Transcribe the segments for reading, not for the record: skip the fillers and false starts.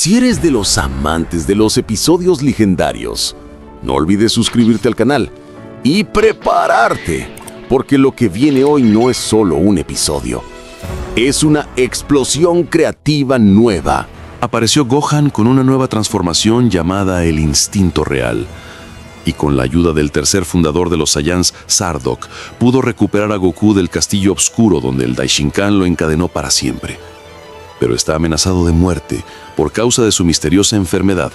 Si eres de los amantes de los episodios legendarios, no olvides suscribirte al canal y prepararte, porque lo que viene hoy no es solo un episodio, es una explosión creativa nueva. Apareció Gohan con una nueva transformación llamada el Instinto Real. Y con la ayuda del tercer fundador de los Saiyans, Zardoc, pudo recuperar a Goku del castillo oscuro donde el Daishinkan lo encadenó para siempre. Pero está amenazado de muerte por causa de su misteriosa enfermedad,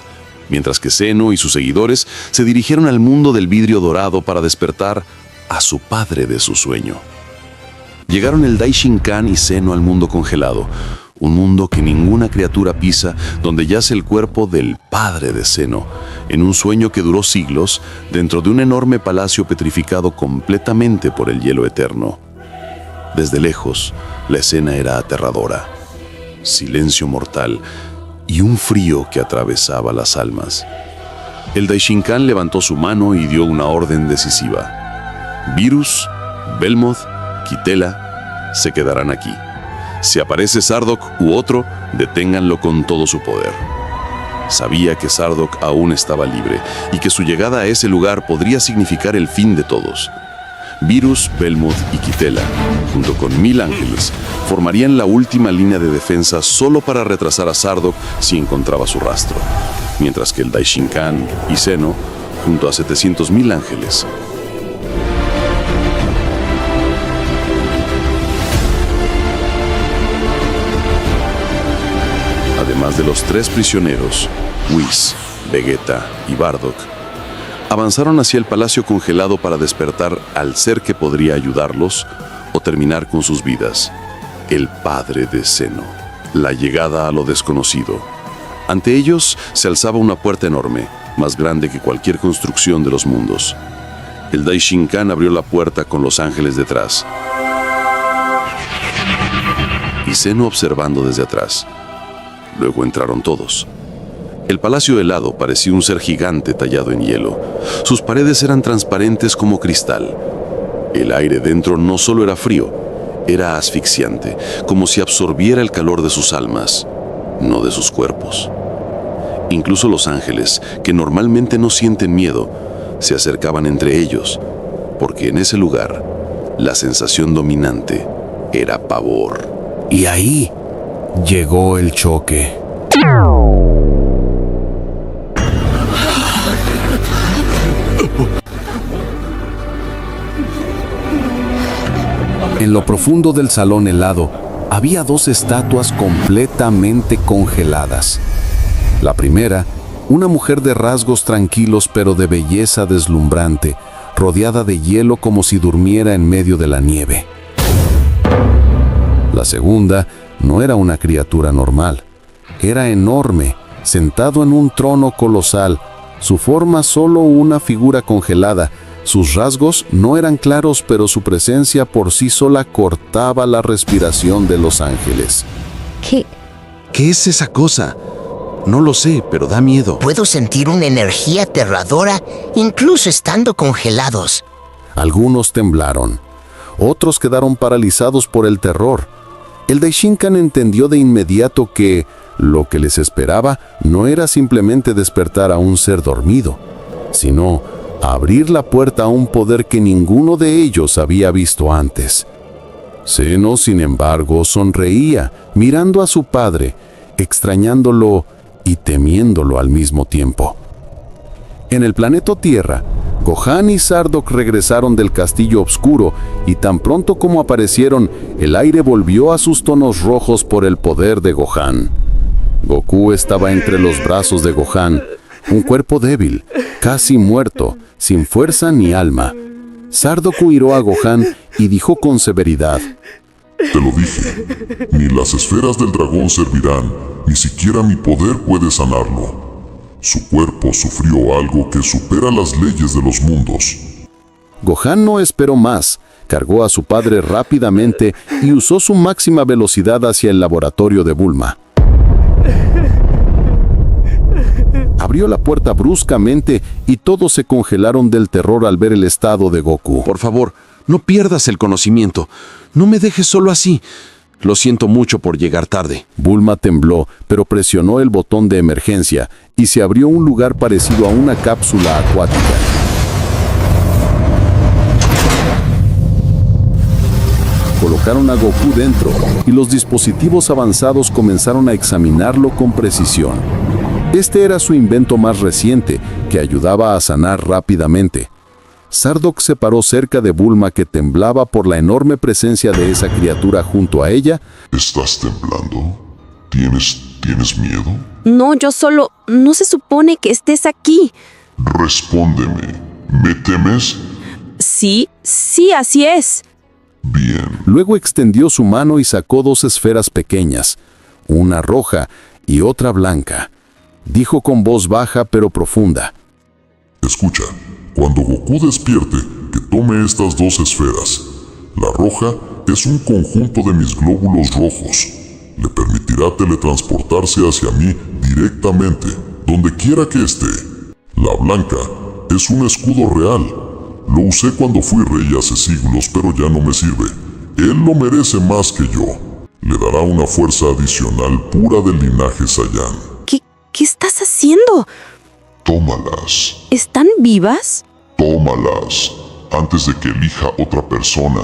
mientras que Zeno y sus seguidores se dirigieron al mundo del vidrio dorado para despertar a su padre de su sueño. Llegaron el Daishinkan y Zeno al mundo congelado, un mundo que ninguna criatura pisa, donde yace el cuerpo del padre de Zeno, en un sueño que duró siglos, dentro de un enorme palacio petrificado completamente por el hielo eterno. Desde lejos, la escena era aterradora. Silencio mortal y un frío que atravesaba las almas. El Daishinkan levantó su mano y dio una orden decisiva. Virus, Belmoth, Kitela se quedarán aquí. Si aparece Zardoc u otro, deténganlo con todo su poder. Sabía que Zardoc aún estaba libre y que su llegada a ese lugar podría significar el fin de todos. Virus, Belmoth y Kitela, junto con 1000 ángeles, formarían la última línea de defensa solo para retrasar a Zardoc si encontraba su rastro, mientras que el Daishinkan y Zeno, junto a 700.000 ángeles, además de los 3 prisioneros, Whis, Vegeta y Bardock, avanzaron hacia el palacio congelado para despertar al ser que podría ayudarlos o terminar con sus vidas, el padre de Zeno. La llegada a lo desconocido. Ante ellos se alzaba una puerta enorme, más grande que cualquier construcción de los mundos. El Daishinkan abrió la puerta con los ángeles detrás, y Zeno observando desde atrás. Luego entraron todos. El palacio helado parecía un ser gigante tallado en hielo. Sus paredes eran transparentes como cristal. El aire dentro no solo era frío, era asfixiante, como si absorbiera el calor de sus almas, no de sus cuerpos. Incluso los ángeles, que normalmente no sienten miedo, se acercaban entre ellos, porque en ese lugar, la sensación dominante era pavor. Y ahí llegó el choque. En lo profundo del salón helado, había 2 estatuas completamente congeladas. La primera, una mujer de rasgos tranquilos pero de belleza deslumbrante, rodeada de hielo como si durmiera en medio de la nieve. La segunda no era una criatura normal. Era enorme, sentado en un trono colosal, su forma solo una figura congelada. Sus rasgos no eran claros, pero su presencia por sí sola cortaba la respiración de los ángeles. ¿Qué es esa cosa? No lo sé, pero da miedo. Puedo sentir una energía aterradora, incluso estando congelados. Algunos temblaron. Otros quedaron paralizados por el terror. El Daishinkan entendió de inmediato que lo que les esperaba no era simplemente despertar a un ser dormido, sino abrir la puerta a un poder que ninguno de ellos había visto antes. Zeno, sin embargo, sonreía, mirando a su padre, extrañándolo y temiéndolo al mismo tiempo. En el planeta Tierra, Gohan y Zardoc regresaron del castillo oscuro y tan pronto como aparecieron, el aire volvió a sus tonos rojos por el poder de Gohan. Goku estaba entre los brazos de Gohan, un cuerpo débil, casi muerto, sin fuerza ni alma. Zardoc miró a Gohan y dijo con severidad: Te lo dije, ni las esferas del dragón servirán, ni siquiera mi poder puede sanarlo. Su cuerpo sufrió algo que supera las leyes de los mundos. Gohan no esperó más, cargó a su padre rápidamente y usó su máxima velocidad hacia el laboratorio de Bulma. Abrió la puerta bruscamente y todos se congelaron del terror al ver el estado de Goku. Por favor, no pierdas el conocimiento. No me dejes solo así. Lo siento mucho por llegar tarde. Bulma tembló, pero presionó el botón de emergencia y se abrió un lugar parecido a una cápsula acuática. Colocaron a Goku dentro y los dispositivos avanzados comenzaron a examinarlo con precisión. Este era su invento más reciente, que ayudaba a sanar rápidamente. Sardock se paró cerca de Bulma, que temblaba por la enorme presencia de esa criatura junto a ella. ¿Estás temblando? ¿Tienes miedo? No, yo solo... No se supone que estés aquí. Respóndeme. ¿Me temes? Sí, así es. Bien. Luego extendió su mano y sacó 2 esferas pequeñas, una roja y otra blanca. Dijo con voz baja pero profunda. Escucha, cuando Goku despierte, que tome estas 2 esferas. La roja es un conjunto de mis glóbulos rojos. Le permitirá teletransportarse hacia mí directamente, donde quiera que esté. La blanca es un escudo real. Lo usé cuando fui rey hace siglos, pero ya no me sirve. Él lo merece más que yo. Le dará una fuerza adicional pura del linaje Saiyan. ¿Qué estás haciendo? Tómalas. ¿Están vivas? Tómalas, antes de que elija otra persona.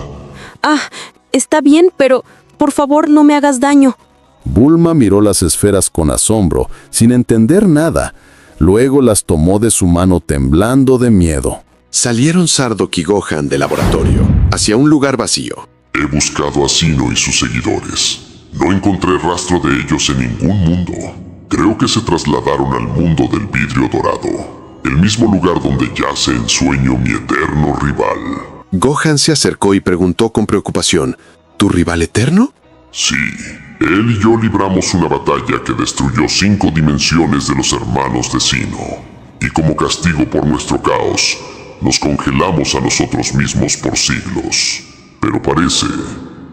Está bien, pero por favor no me hagas daño. Bulma miró las esferas con asombro, sin entender nada. Luego las tomó de su mano temblando de miedo. Salieron Sardock y Gohan del laboratorio, hacia un lugar vacío. He buscado a Sino y sus seguidores. No encontré rastro de ellos en ningún mundo. Creo que se trasladaron al mundo del vidrio dorado, el mismo lugar donde yace en sueño mi eterno rival. Gohan se acercó y preguntó con preocupación, ¿tu rival eterno? Sí, él y yo libramos una batalla que destruyó 5 dimensiones de los hermanos de Sino. Y como castigo por nuestro caos, nos congelamos a nosotros mismos por siglos. Pero parece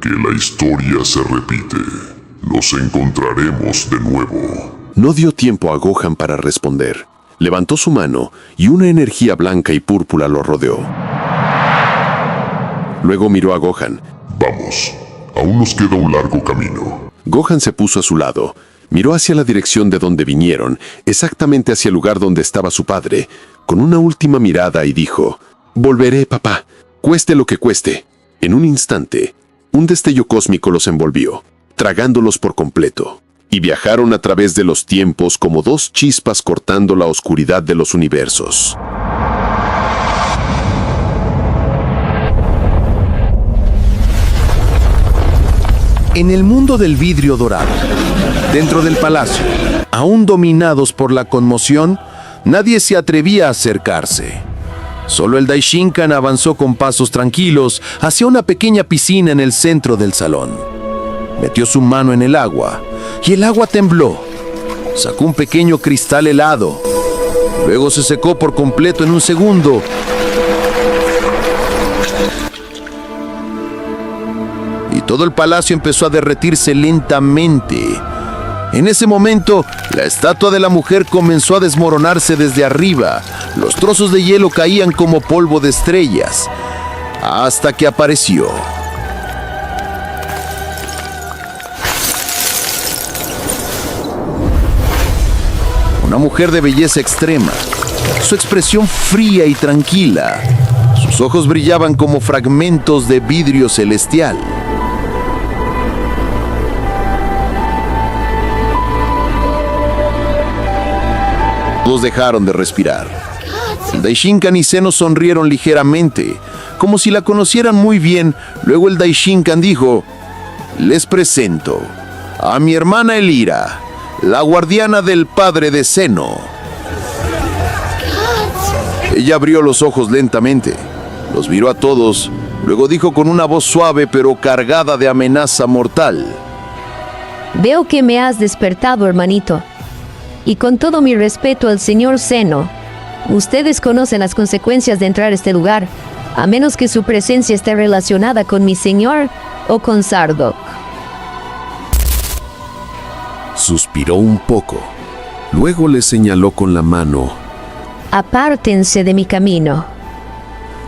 que la historia se repite. Nos encontraremos de nuevo. No dio tiempo a Gohan para responder. Levantó su mano y una energía blanca y púrpura lo rodeó. Luego miró a Gohan. Vamos, aún nos queda un largo camino. Gohan se puso a su lado, miró hacia la dirección de donde vinieron, exactamente hacia el lugar donde estaba su padre, con una última mirada y dijo, «Volveré, papá, cueste lo que cueste». En un instante, un destello cósmico los envolvió, tragándolos por completo, y viajaron a través de los tiempos como 2 chispas cortando la oscuridad de los universos. En el mundo del vidrio dorado, dentro del palacio, aún dominados por la conmoción, nadie se atrevía a acercarse. Solo el Daishinkan avanzó con pasos tranquilos hacia una pequeña piscina en el centro del salón. Metió su mano en el agua y el agua tembló. Sacó un pequeño cristal helado. Luego se secó por completo en un segundo. Y todo el palacio empezó a derretirse lentamente. En ese momento, la estatua de la mujer comenzó a desmoronarse desde arriba. Los trozos de hielo caían como polvo de estrellas, hasta que apareció. Una mujer de belleza extrema, su expresión fría y tranquila. Sus ojos brillaban como fragmentos de vidrio celestial. Todos dejaron de respirar. El Daishinkan y Zeno sonrieron ligeramente, como si la conocieran muy bien. Luego el Daishinkan dijo, «Les presento a mi hermana Elira, la guardiana del padre de Zeno». Ella abrió los ojos lentamente, los miró a todos, luego dijo con una voz suave pero cargada de amenaza mortal, «Veo que me has despertado, hermanito. Y con todo mi respeto al señor Zeno, ustedes conocen las consecuencias de entrar a este lugar, a menos que su presencia esté relacionada con mi señor o con Sardock». Suspiró un poco. Luego le señaló con la mano. «Apártense de mi camino».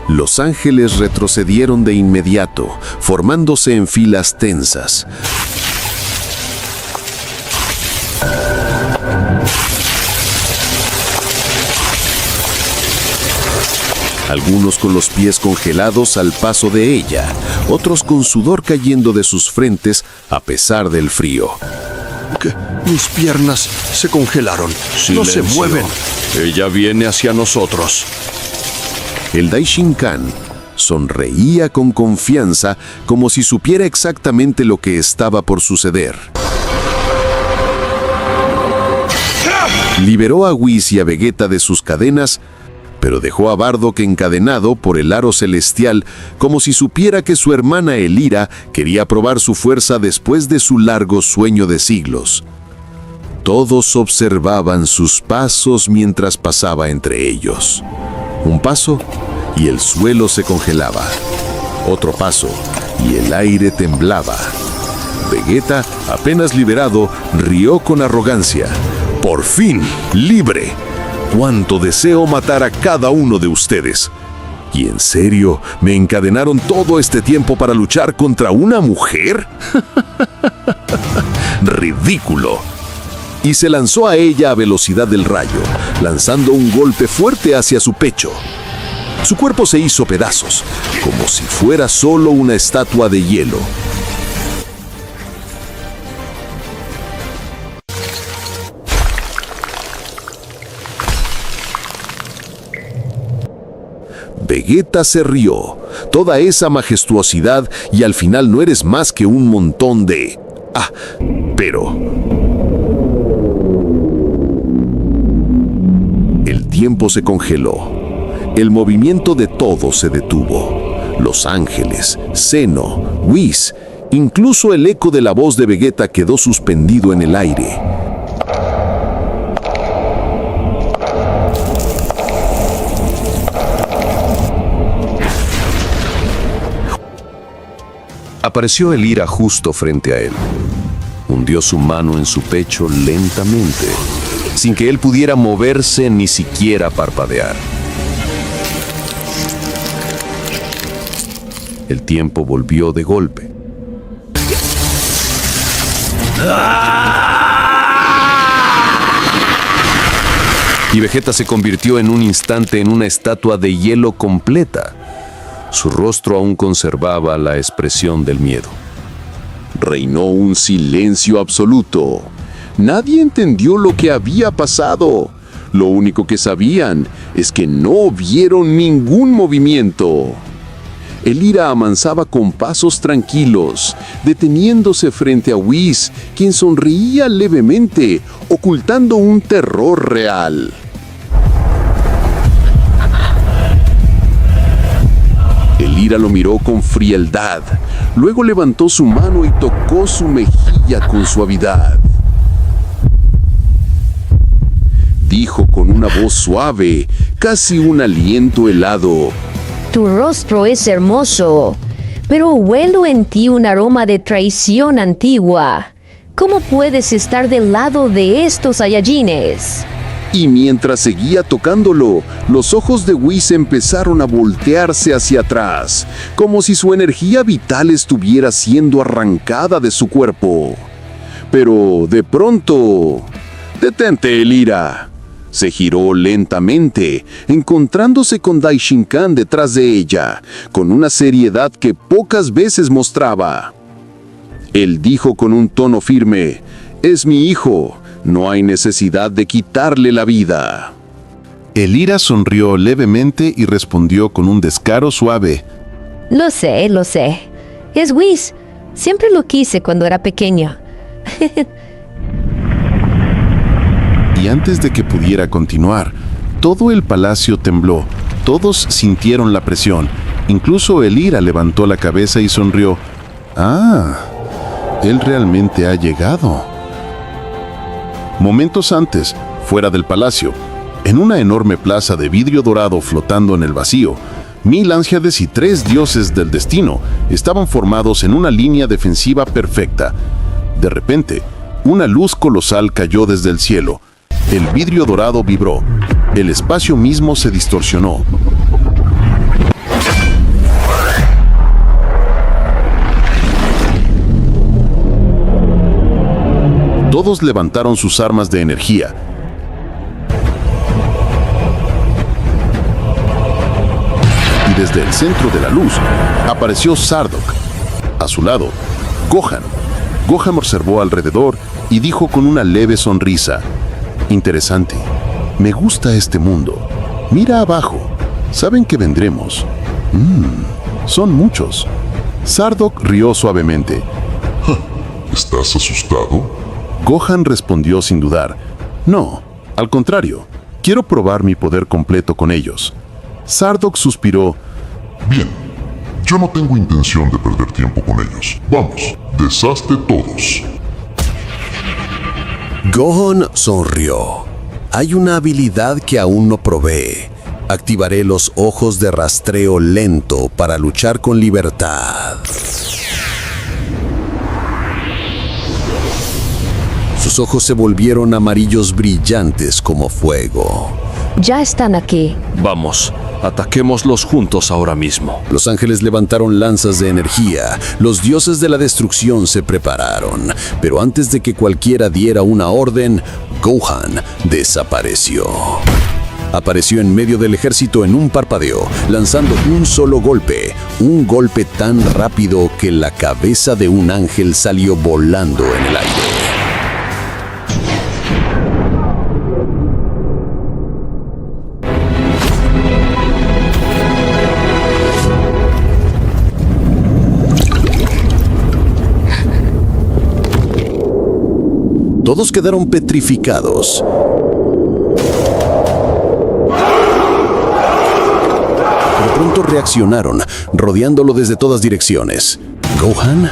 Los ángeles retrocedieron de inmediato, formándose en filas tensas. Algunos con los pies congelados al paso de ella, otros con sudor cayendo de sus frentes a pesar del frío. Mis piernas se congelaron. No se mueven. Ella viene hacia nosotros. El Daishinkan sonreía con confianza, como si supiera exactamente lo que estaba por suceder. Liberó a Whis y a Vegeta de sus cadenas, pero dejó a Bardock encadenado por el aro celestial, como si supiera que su hermana Elira quería probar su fuerza después de su largo sueño de siglos. Todos observaban sus pasos mientras pasaba entre ellos. Un paso y el suelo se congelaba. Otro paso y el aire temblaba. Vegeta, apenas liberado, rió con arrogancia. ¡Por fin, libre! ¡Cuánto deseo matar a cada uno de ustedes! ¿Y en serio me encadenaron todo este tiempo para luchar contra una mujer? ¡Ridículo! Y se lanzó a ella a velocidad del rayo, lanzando un golpe fuerte hacia su pecho. Su cuerpo se hizo pedazos, como si fuera solo una estatua de hielo. Vegeta se rió. Toda esa majestuosidad y al final no eres más que un montón de... pero... El tiempo se congeló. El movimiento de todo se detuvo. Los ángeles, Zeno, Whis, incluso el eco de la voz de Vegeta quedó suspendido en el aire. Apareció Elira justo frente a él. Hundió su mano en su pecho lentamente, sin que él pudiera moverse ni siquiera parpadear. El tiempo volvió de golpe. Y Vegeta se convirtió en un instante en una estatua de hielo completa. Su rostro aún conservaba la expresión del miedo. Reinó un silencio absoluto. Nadie entendió lo que había pasado. Lo único que sabían es que no vieron ningún movimiento. Elira avanzaba con pasos tranquilos, deteniéndose frente a Whis, quien sonreía levemente, ocultando un terror real. Elira lo miró con frialdad, luego levantó su mano y tocó su mejilla con suavidad. Dijo con una voz suave, casi un aliento helado: Tu rostro es hermoso, pero huelo en ti un aroma de traición antigua. ¿Cómo puedes estar del lado de estos Saiyajines? Y mientras seguía tocándolo, los ojos de Whis empezaron a voltearse hacia atrás, como si su energía vital estuviera siendo arrancada de su cuerpo. Pero de pronto... ¡Detente, Elira! Se giró lentamente, encontrándose con Daishinkan detrás de ella, con una seriedad que pocas veces mostraba. Él dijo con un tono firme: «Es mi hijo, no hay necesidad de quitarle la vida». Elira sonrió levemente y respondió con un descaro suave: Lo sé. Es Whis. Siempre lo quise cuando era pequeño. Y antes de que pudiera continuar, todo el palacio tembló. Todos sintieron la presión. Incluso Elira levantó la cabeza y sonrió. Él realmente ha llegado. Momentos antes, fuera del palacio, en una enorme plaza de vidrio dorado flotando en el vacío, 1000 Ánshedes y 3 dioses del destino estaban formados en una línea defensiva perfecta. De repente, una luz colosal cayó desde el cielo. El vidrio dorado vibró. El espacio mismo se distorsionó. Todos levantaron sus armas de energía. Y desde el centro de la luz apareció Sardok. A su lado, Gohan. Gohan observó alrededor y dijo con una leve sonrisa: interesante, me gusta este mundo. Mira abajo, saben que vendremos. Son muchos. Sardok rió suavemente. ¿Estás asustado? Gohan respondió sin dudar: no, al contrario, quiero probar mi poder completo con ellos. Sardok suspiró: bien, yo no tengo intención de perder tiempo con ellos. Vamos, deshazte todos. Gohan sonrió. Hay una habilidad que aún no probé. Activaré los ojos de rastreo lento para luchar con libertad. Sus ojos se volvieron amarillos brillantes como fuego. Ya están aquí. Vamos, ataquémoslos juntos ahora mismo. Los ángeles levantaron lanzas de energía. Los dioses de la destrucción se prepararon. Pero antes de que cualquiera diera una orden, Gohan desapareció. Apareció en medio del ejército en un parpadeo, lanzando un solo golpe. Un golpe tan rápido que la cabeza de un ángel salió volando en el aire. Todos quedaron petrificados. Pero pronto reaccionaron, rodeándolo desde todas direcciones. Gohan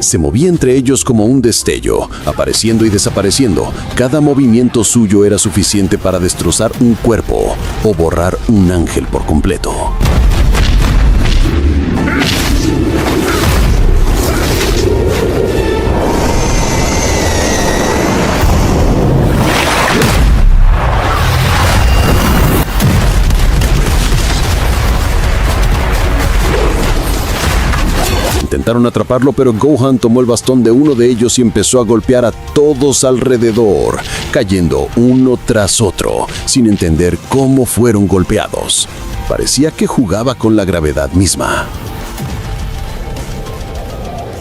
se movía entre ellos como un destello, apareciendo y desapareciendo. Cada movimiento suyo era suficiente para destrozar un cuerpo o borrar un ángel por completo. Intentaron atraparlo, pero Gohan tomó el bastón de uno de ellos y empezó a golpear a todos alrededor, cayendo uno tras otro, sin entender cómo fueron golpeados. Parecía que jugaba con la gravedad misma.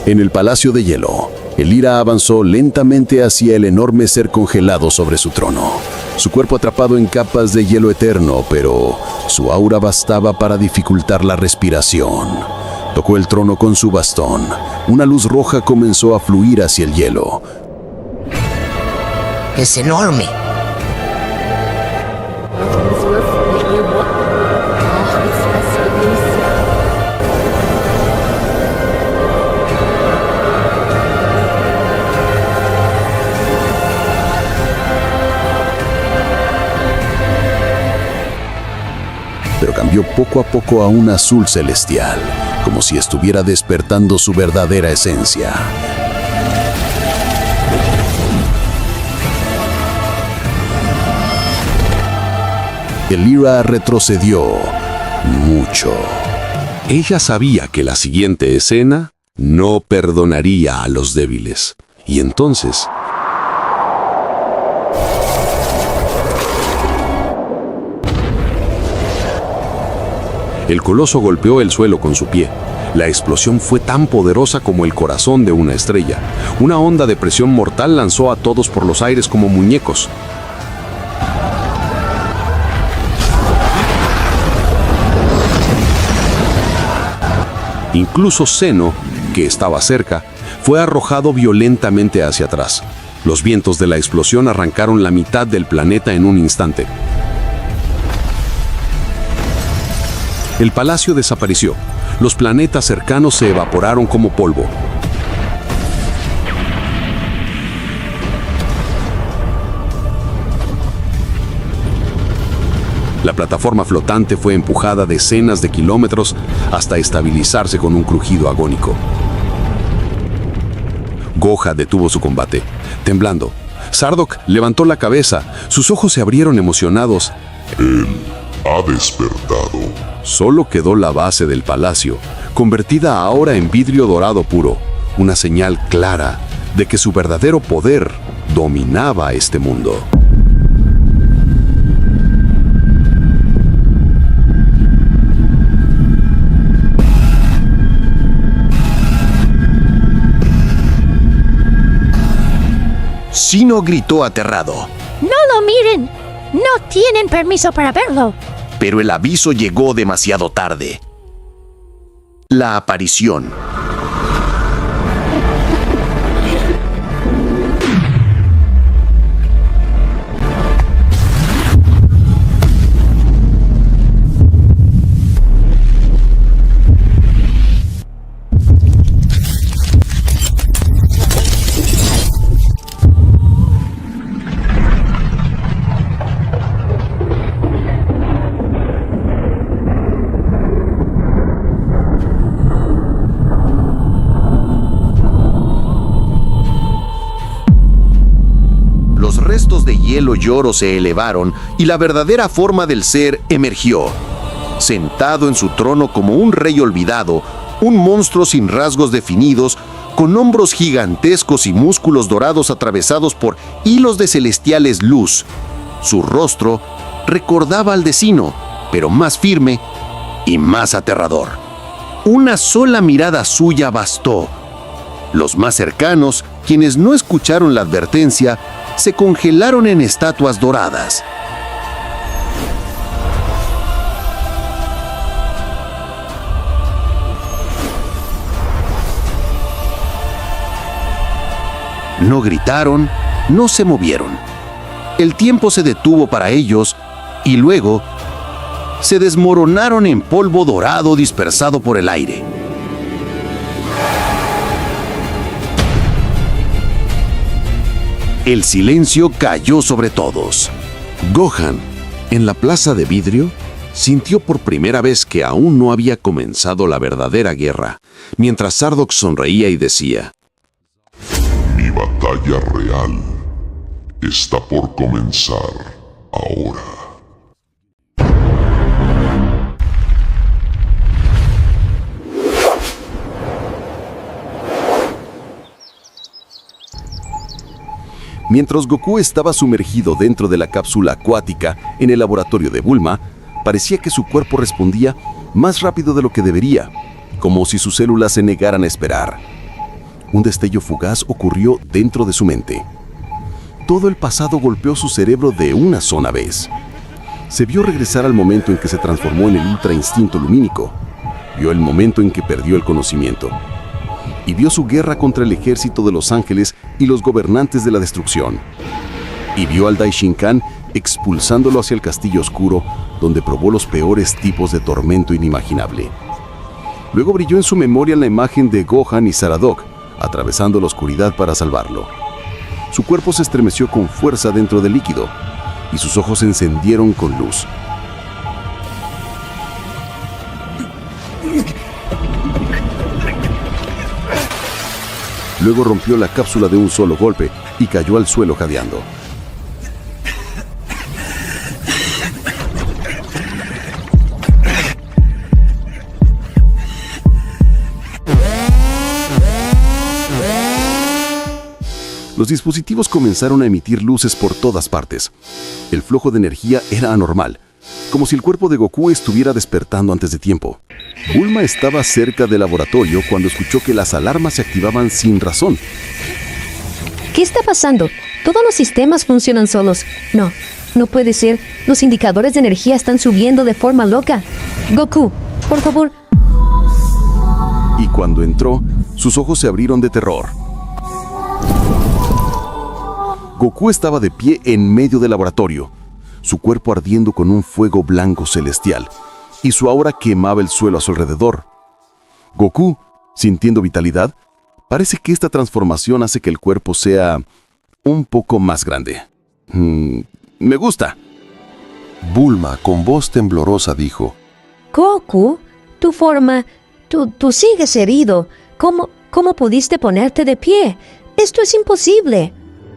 En el Palacio de Hielo, el Ira avanzó lentamente hacia el enorme ser congelado sobre su trono. Su cuerpo atrapado en capas de hielo eterno, pero su aura bastaba para dificultar la respiración. Tocó el trono con su bastón. Una luz roja comenzó a fluir hacia el hielo. Es enorme. Pero cambió poco a poco a un azul celestial, como si estuviera despertando su verdadera esencia. El Ira retrocedió mucho. Ella sabía que la siguiente escena no perdonaría a los débiles. Y entonces... el coloso golpeó el suelo con su pie. La explosión fue tan poderosa como el corazón de una estrella. Una onda de presión mortal lanzó a todos por los aires como muñecos. Incluso Zeno, que estaba cerca, fue arrojado violentamente hacia atrás. Los vientos de la explosión arrancaron la mitad del planeta en un instante. El palacio desapareció. Los planetas cercanos se evaporaron como polvo. La plataforma flotante fue empujada decenas de kilómetros hasta estabilizarse con un crujido agónico. Gohan detuvo su combate, temblando. Sardok levantó la cabeza. Sus ojos se abrieron emocionados. Él ha despertado. Solo quedó la base del palacio, convertida ahora en vidrio dorado puro, una señal clara de que su verdadero poder dominaba este mundo. Sino gritó aterrado, ¡No lo miren! ¡No tienen permiso para verlo! pero el aviso llegó demasiado tarde. La aparición. Los restos de hielo y oro se elevaron y la verdadera forma del ser emergió. Sentado en su trono como un rey olvidado, un monstruo sin rasgos definidos, con hombros gigantescos y músculos dorados atravesados por hilos de celestiales luz. Su rostro recordaba al de Sino, pero más firme y más aterrador. Una sola mirada suya bastó. Los más cercanos, quienes no escucharon la advertencia, se congelaron en estatuas doradas. No gritaron, no se movieron. El tiempo se detuvo para ellos y luego se desmoronaron en polvo dorado dispersado por el aire. El silencio cayó sobre todos. Gohan, en la plaza de vidrio, sintió por primera vez que aún no había comenzado la verdadera guerra, mientras Sardock sonreía y decía: Mi batalla real está por comenzar ahora. Mientras Goku estaba sumergido dentro de la cápsula acuática en el laboratorio de Bulma, parecía que su cuerpo respondía más rápido de lo que debería, como si sus células se negaran a esperar. Un destello fugaz ocurrió dentro de su mente. Todo el pasado golpeó su cerebro de una sola vez. Se vio regresar al momento en que se transformó en el Ultra Instinto Lumínico. Vio el momento en que perdió el conocimiento. Y vio su guerra contra el ejército de los ángeles y los gobernantes de la destrucción. Y vio al Daishinkan expulsándolo hacia el castillo oscuro, donde probó los peores tipos de tormento inimaginable. Luego brilló en su memoria la imagen de Gohan y Sardock, atravesando la oscuridad para salvarlo. Su cuerpo se estremeció con fuerza dentro del líquido, y sus ojos se encendieron con luz. Luego rompió la cápsula de un solo golpe y cayó al suelo jadeando. Los dispositivos comenzaron a emitir luces por todas partes. El flujo de energía era anormal, como si el cuerpo de Goku estuviera despertando antes de tiempo. Bulma estaba cerca del laboratorio cuando escuchó que las alarmas se activaban sin razón. ¿Qué está pasando? Todos los sistemas funcionan solos. No puede ser. Los indicadores de energía están subiendo de forma loca. Goku, por favor. Y cuando entró, sus ojos se abrieron de terror. Goku estaba de pie en medio del laboratorio, su cuerpo ardiendo con un fuego blanco celestial, y su aura quemaba el suelo a su alrededor. Goku, sintiendo vitalidad, parece que esta transformación hace que el cuerpo sea un poco más grande. Me gusta. Bulma, con voz temblorosa, dijo: Goku, tu forma... Tú sigues herido. ¿Cómo pudiste ponerte de pie? Esto es imposible.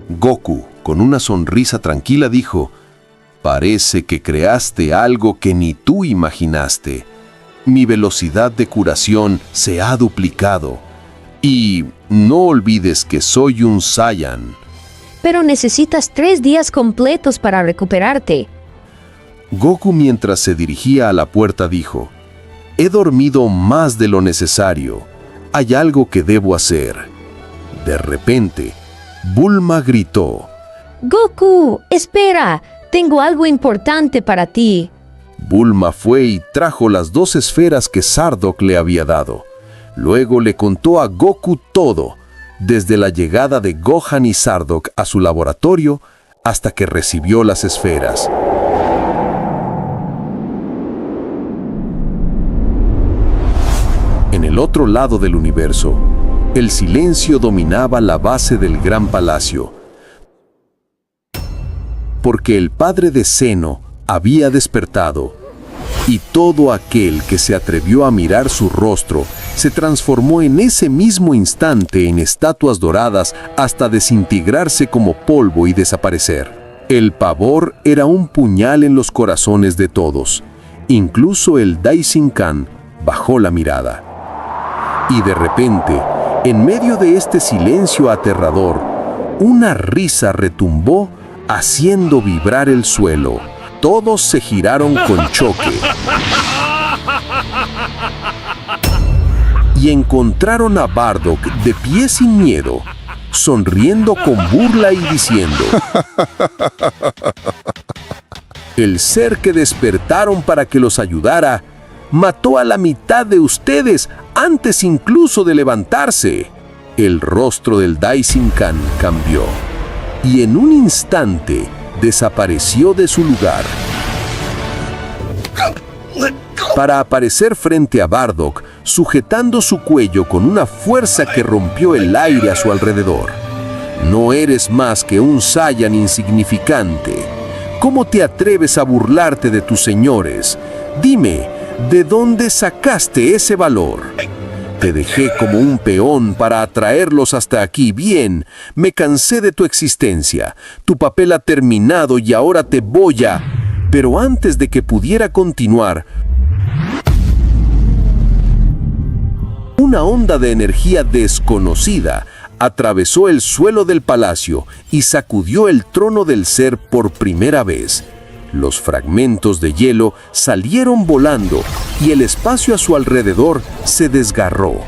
Goku, con una sonrisa tranquila, dijo: Parece que creaste algo que ni tú imaginaste. Mi velocidad de curación se ha duplicado. Y no olvides que soy un Saiyan. pero necesitas 3 días completos para recuperarte. Goku, mientras se dirigía a la puerta, dijo: «He dormido más de lo necesario. Hay algo que debo hacer». De repente, Bulma gritó: Goku, espera, tengo algo importante para ti. Bulma fue y trajo las 2 esferas que Sardock le había dado. Luego le contó a Goku todo, desde la llegada de Gohan y Sardock a su laboratorio hasta que recibió las esferas. En el otro lado del universo, el silencio dominaba la base del gran palacio, porque el padre de Zeno había despertado, y todo aquel que se atrevió a mirar su rostro se transformó en ese mismo instante en estatuas doradas hasta desintegrarse como polvo y desaparecer. El pavor era un puñal en los corazones de todos. Incluso el Daishinkan bajó la mirada. Y de repente, en medio de este silencio aterrador, una risa retumbó haciendo vibrar el suelo. Todos se giraron con choque y encontraron a Bardock de pie sin miedo, sonriendo con burla y diciendo: «El ser que despertaron para que los ayudara mató a la mitad de ustedes antes incluso de levantarse». El rostro del Daishinkan cambió y en un instante desapareció de su lugar, para aparecer frente a Bardock, sujetando su cuello con una fuerza que rompió el aire a su alrededor. «No eres más que un Saiyan insignificante. ¿Cómo te atreves a burlarte de tus señores? Dime, ¿de dónde sacaste ese valor? Te dejé como un peón para atraerlos hasta aquí. Bien, me cansé de tu existencia. Tu papel ha terminado y ahora te voy a...» Pero antes de que pudiera continuar, una onda de energía desconocida atravesó el suelo del palacio y sacudió el trono del ser por primera vez. Los fragmentos de hielo salieron volando y el espacio a su alrededor se desgarró.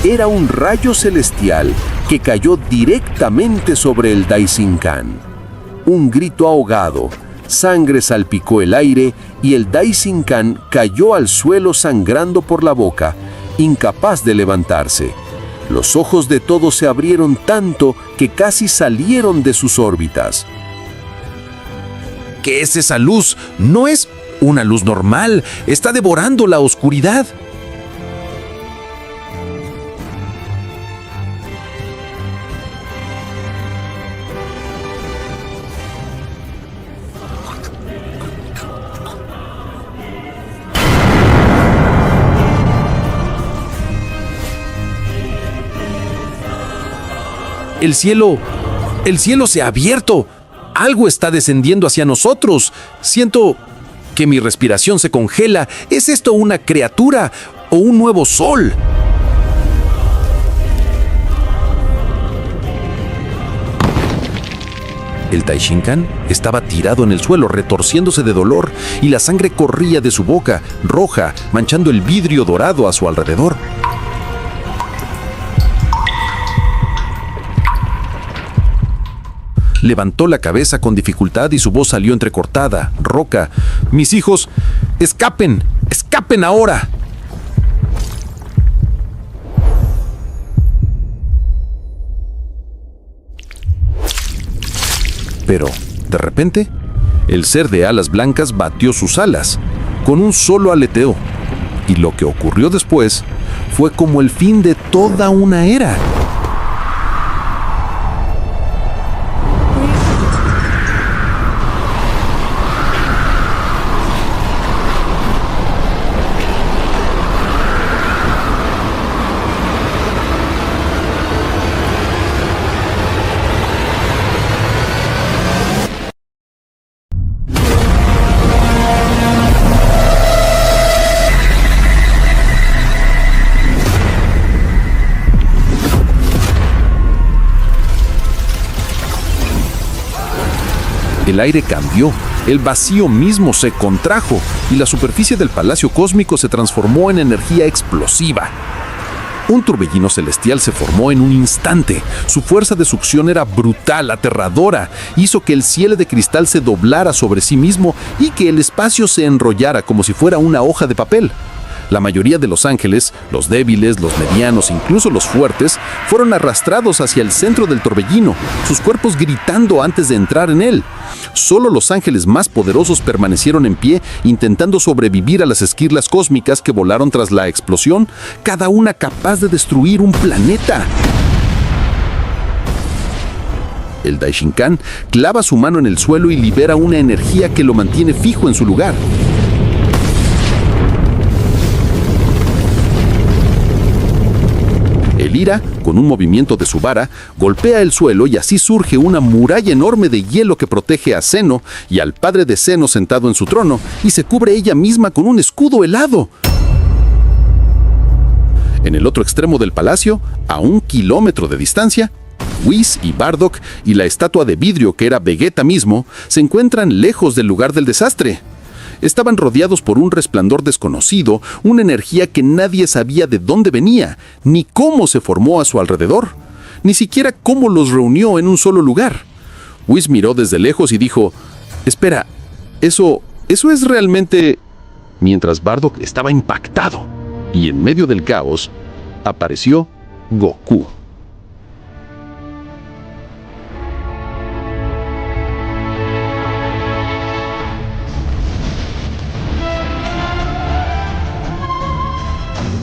Era un rayo celestial que cayó directamente sobre el Daishinkan. Un grito ahogado, sangre salpicó el aire y el Daishinkan cayó al suelo sangrando por la boca, incapaz de levantarse. Los ojos de todos se abrieron tanto que casi salieron de sus órbitas. ¿Qué es esa luz? No es una luz normal. Está devorando la oscuridad. El cielo se ha abierto. Algo está descendiendo hacia nosotros. Siento que mi respiración se congela. ¿Es esto una criatura o un nuevo sol? El Daishinkan estaba tirado en el suelo, retorciéndose de dolor, y la sangre corría de su boca, roja, manchando el vidrio dorado a su alrededor. Levantó la cabeza con dificultad y su voz salió entrecortada, rouca. «Mis hijos, escapen, escapen ahora». Pero, de repente, el ser de alas blancas batió sus alas, con un solo aleteo. Y lo que ocurrió después fue como el fin de toda una era. El aire cambió, el vacío mismo se contrajo y la superficie del Palacio Cósmico se transformó en energía explosiva. Un torbellino celestial se formó en un instante. Su fuerza de succión era brutal, aterradora. Hizo que el cielo de cristal se doblara sobre sí mismo y que el espacio se enrollara como si fuera una hoja de papel. La mayoría de los ángeles, los débiles, los medianos, incluso los fuertes, fueron arrastrados hacia el centro del torbellino, sus cuerpos gritando antes de entrar en él. Solo los ángeles más poderosos permanecieron en pie, intentando sobrevivir a las esquirlas cósmicas que volaron tras la explosión, cada una capaz de destruir un planeta. El Daishinkan clava su mano en el suelo y libera una energía que lo mantiene fijo en su lugar. El Ira, con un movimiento de su vara, golpea el suelo y así surge una muralla enorme de hielo que protege a Zeno y al padre de Zeno sentado en su trono, y se cubre ella misma con un escudo helado. En el otro extremo del palacio, a 1 kilómetro de distancia, Whis y Bardock y la estatua de vidrio que era Vegeta mismo se encuentran lejos del lugar del desastre. Estaban rodeados por un resplandor desconocido, una energía que nadie sabía de dónde venía, ni cómo se formó a su alrededor, ni siquiera cómo los reunió en un solo lugar. Whis miró desde lejos y dijo: «Espera, ¿eso es realmente...?» Mientras Bardock estaba impactado, y en medio del caos, apareció Goku.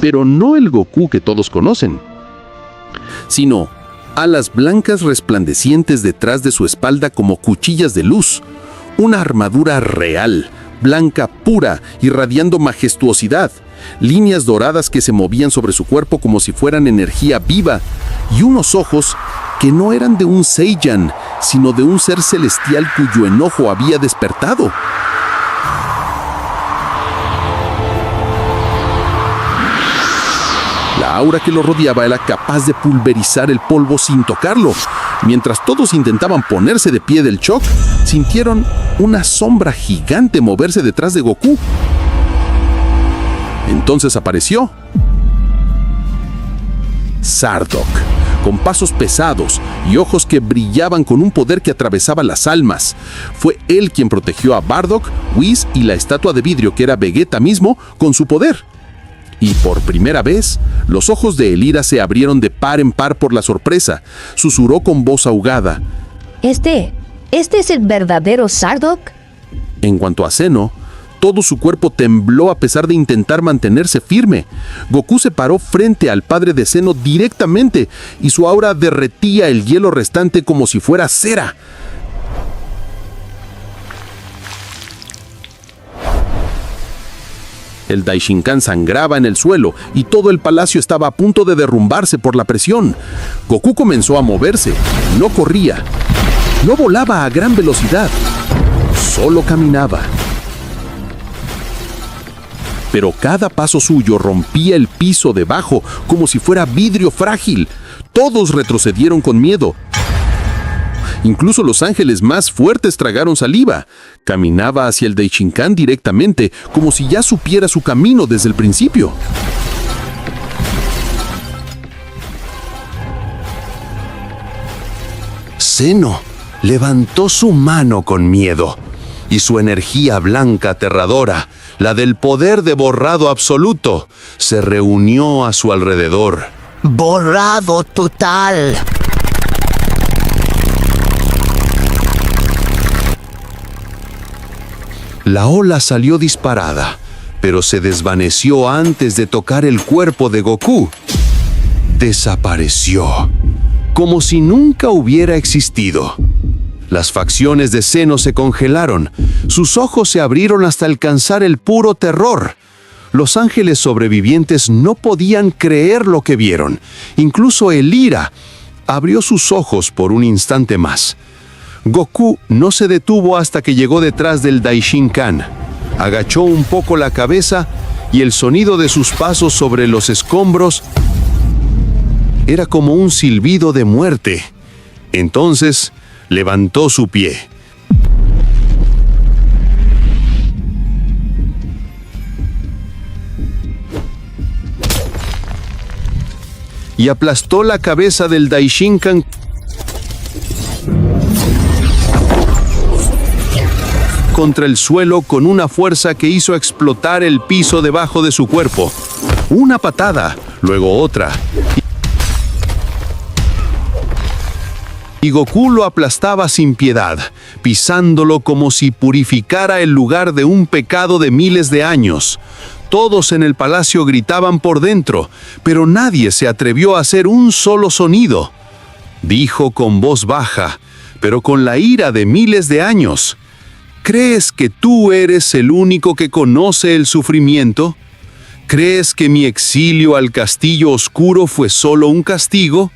Pero no el Goku que todos conocen, sino alas blancas resplandecientes detrás de su espalda como cuchillas de luz, una armadura real, blanca pura, irradiando majestuosidad, líneas doradas que se movían sobre su cuerpo como si fueran energía viva, y unos ojos que no eran de un Saiyan, sino de un ser celestial cuyo enojo había despertado. La aura que lo rodeaba era capaz de pulverizar el polvo sin tocarlo. Mientras todos intentaban ponerse de pie del shock, sintieron una sombra gigante moverse detrás de Goku. Entonces apareció Sardock, con pasos pesados y ojos que brillaban con un poder que atravesaba las almas. Fue él quien protegió a Bardock, Whis y la estatua de vidrio que era Vegeta mismo con su poder. Y por primera vez, los ojos de Elira se abrieron de par en par por la sorpresa. Susurró con voz ahogada: ¿Este es el verdadero Sardock? En cuanto a Zeno, todo su cuerpo tembló a pesar de intentar mantenerse firme. Goku se paró frente al padre de Zeno directamente y su aura derretía el hielo restante como si fuera cera. El Daishinkan sangraba en el suelo y todo el palacio estaba a punto de derrumbarse por la presión. Goku comenzó a moverse. No corría. No volaba a gran velocidad. Solo caminaba. Pero cada paso suyo rompía el piso debajo como si fuera vidrio frágil. Todos retrocedieron con miedo. Incluso los ángeles más fuertes tragaron saliva. Caminaba hacia el Daishinkan directamente, como si ya supiera su camino desde el principio. Zeno levantó su mano con miedo, y su energía blanca aterradora, la del poder de borrado absoluto, se reunió a su alrededor. Borrado total. La ola salió disparada, pero se desvaneció antes de tocar el cuerpo de Goku. Desapareció, como si nunca hubiera existido. Las facciones de Zeno se congelaron, sus ojos se abrieron hasta alcanzar el puro terror. Los ángeles sobrevivientes no podían creer lo que vieron. Incluso Elira abrió sus ojos por un instante más. Goku no se detuvo hasta que llegó detrás del Daishinkan. Agachó un poco la cabeza y el sonido de sus pasos sobre los escombros era como un silbido de muerte. Entonces levantó su pie. y aplastó la cabeza del Daishinkan contra el suelo con una fuerza que hizo explotar el piso debajo de su cuerpo. Una patada, luego otra. Y Goku lo aplastaba sin piedad, pisándolo como si purificara el lugar de un pecado de miles de años. Todos en el palacio gritaban por dentro, pero nadie se atrevió a hacer un solo sonido. Dijo con voz baja, pero con la ira de miles de años: ¿crees que tú eres el único que conoce el sufrimiento? ¿Crees que mi exilio al castillo oscuro fue solo un castigo?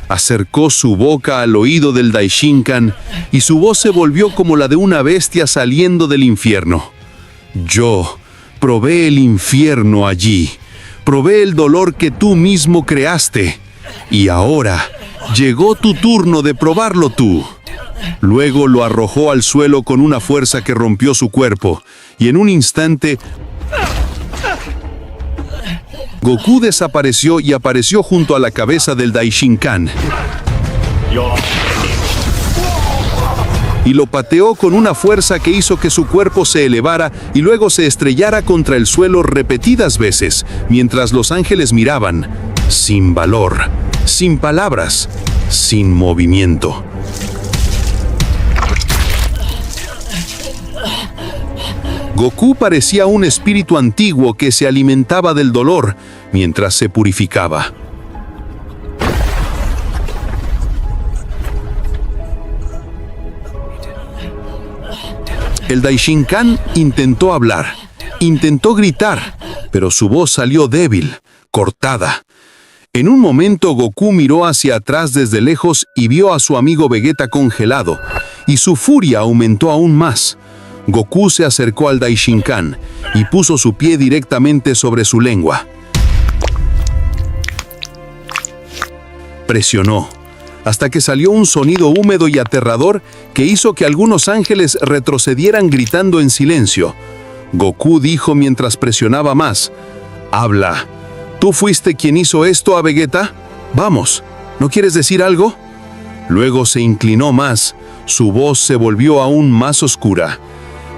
Acercó su boca al oído del Daishinkan y su voz se volvió como la de una bestia saliendo del infierno. Yo probé el infierno allí, probé el dolor que tú mismo creaste, y ahora llegó tu turno de probarlo tú. Luego lo arrojó al suelo con una fuerza que rompió su cuerpo, y en un instante Goku desapareció y apareció junto a la cabeza del Daishinkan. Y lo pateó con una fuerza que hizo que su cuerpo se elevara y luego se estrellara contra el suelo repetidas veces, mientras los ángeles miraban, sin valor, sin palabras, sin movimiento. Goku parecía un espíritu antiguo que se alimentaba del dolor mientras se purificaba. El Daishinkan intentó hablar, intentó gritar, pero su voz salió débil, cortada. En un momento Goku miró hacia atrás desde lejos y vio a su amigo Vegeta congelado, y su furia aumentó aún más. Goku se acercó al Daishinkan y puso su pie directamente sobre su lengua. Presionó, hasta que salió un sonido húmedo y aterrador que hizo que algunos ángeles retrocedieran gritando en silencio. Goku dijo mientras presionaba más: «Habla. ¿Tú fuiste quien hizo esto a Vegeta? Vamos, ¿no quieres decir algo?» Luego se inclinó más, su voz se volvió aún más oscura.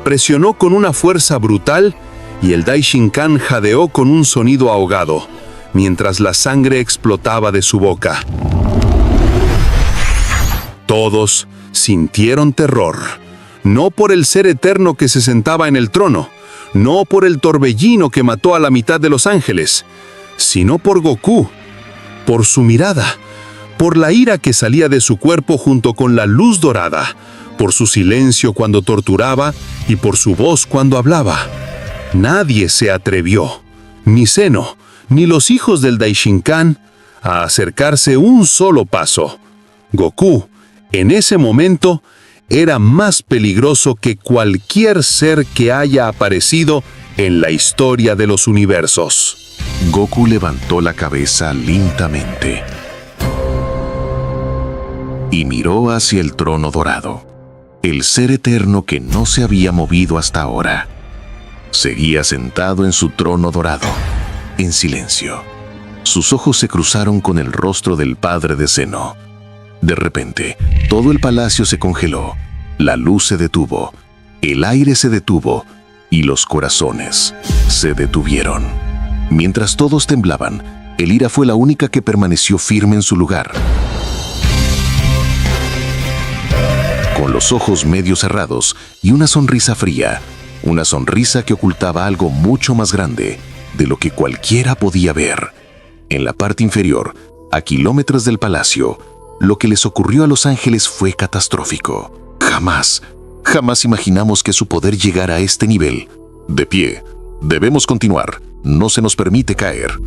Presionó con una fuerza brutal y el Daishinkan jadeó con un sonido ahogado, mientras la sangre explotaba de su boca. Todos sintieron terror, no por el ser eterno que se sentaba en el trono, no por el torbellino que mató a la mitad de los ángeles, sino por Goku, por su mirada, por la ira que salía de su cuerpo junto con la luz dorada, por su silencio cuando torturaba y por su voz cuando hablaba. Nadie se atrevió, ni Zeno, ni los hijos del Daishinkan, a acercarse un solo paso. Goku, en ese momento, era más peligroso que cualquier ser que haya aparecido en la historia de los universos. Goku levantó la cabeza lentamente y miró hacia el trono dorado. El ser eterno que no se había movido hasta ahora seguía sentado en su trono dorado, en silencio. Sus ojos se cruzaron con el rostro del padre de Zeno. De repente, todo el palacio se congeló, la luz se detuvo, el aire se detuvo y los corazones se detuvieron. Mientras todos temblaban, Elira fue la única que permaneció firme en su lugar. Con los ojos medio cerrados y una sonrisa fría, una sonrisa que ocultaba algo mucho más grande de lo que cualquiera podía ver. En la parte inferior, a kilómetros del palacio, lo que les ocurrió a los ángeles fue catastrófico. Jamás imaginamos que su poder llegara a este nivel. De pie, debemos continuar, no se nos permite caer.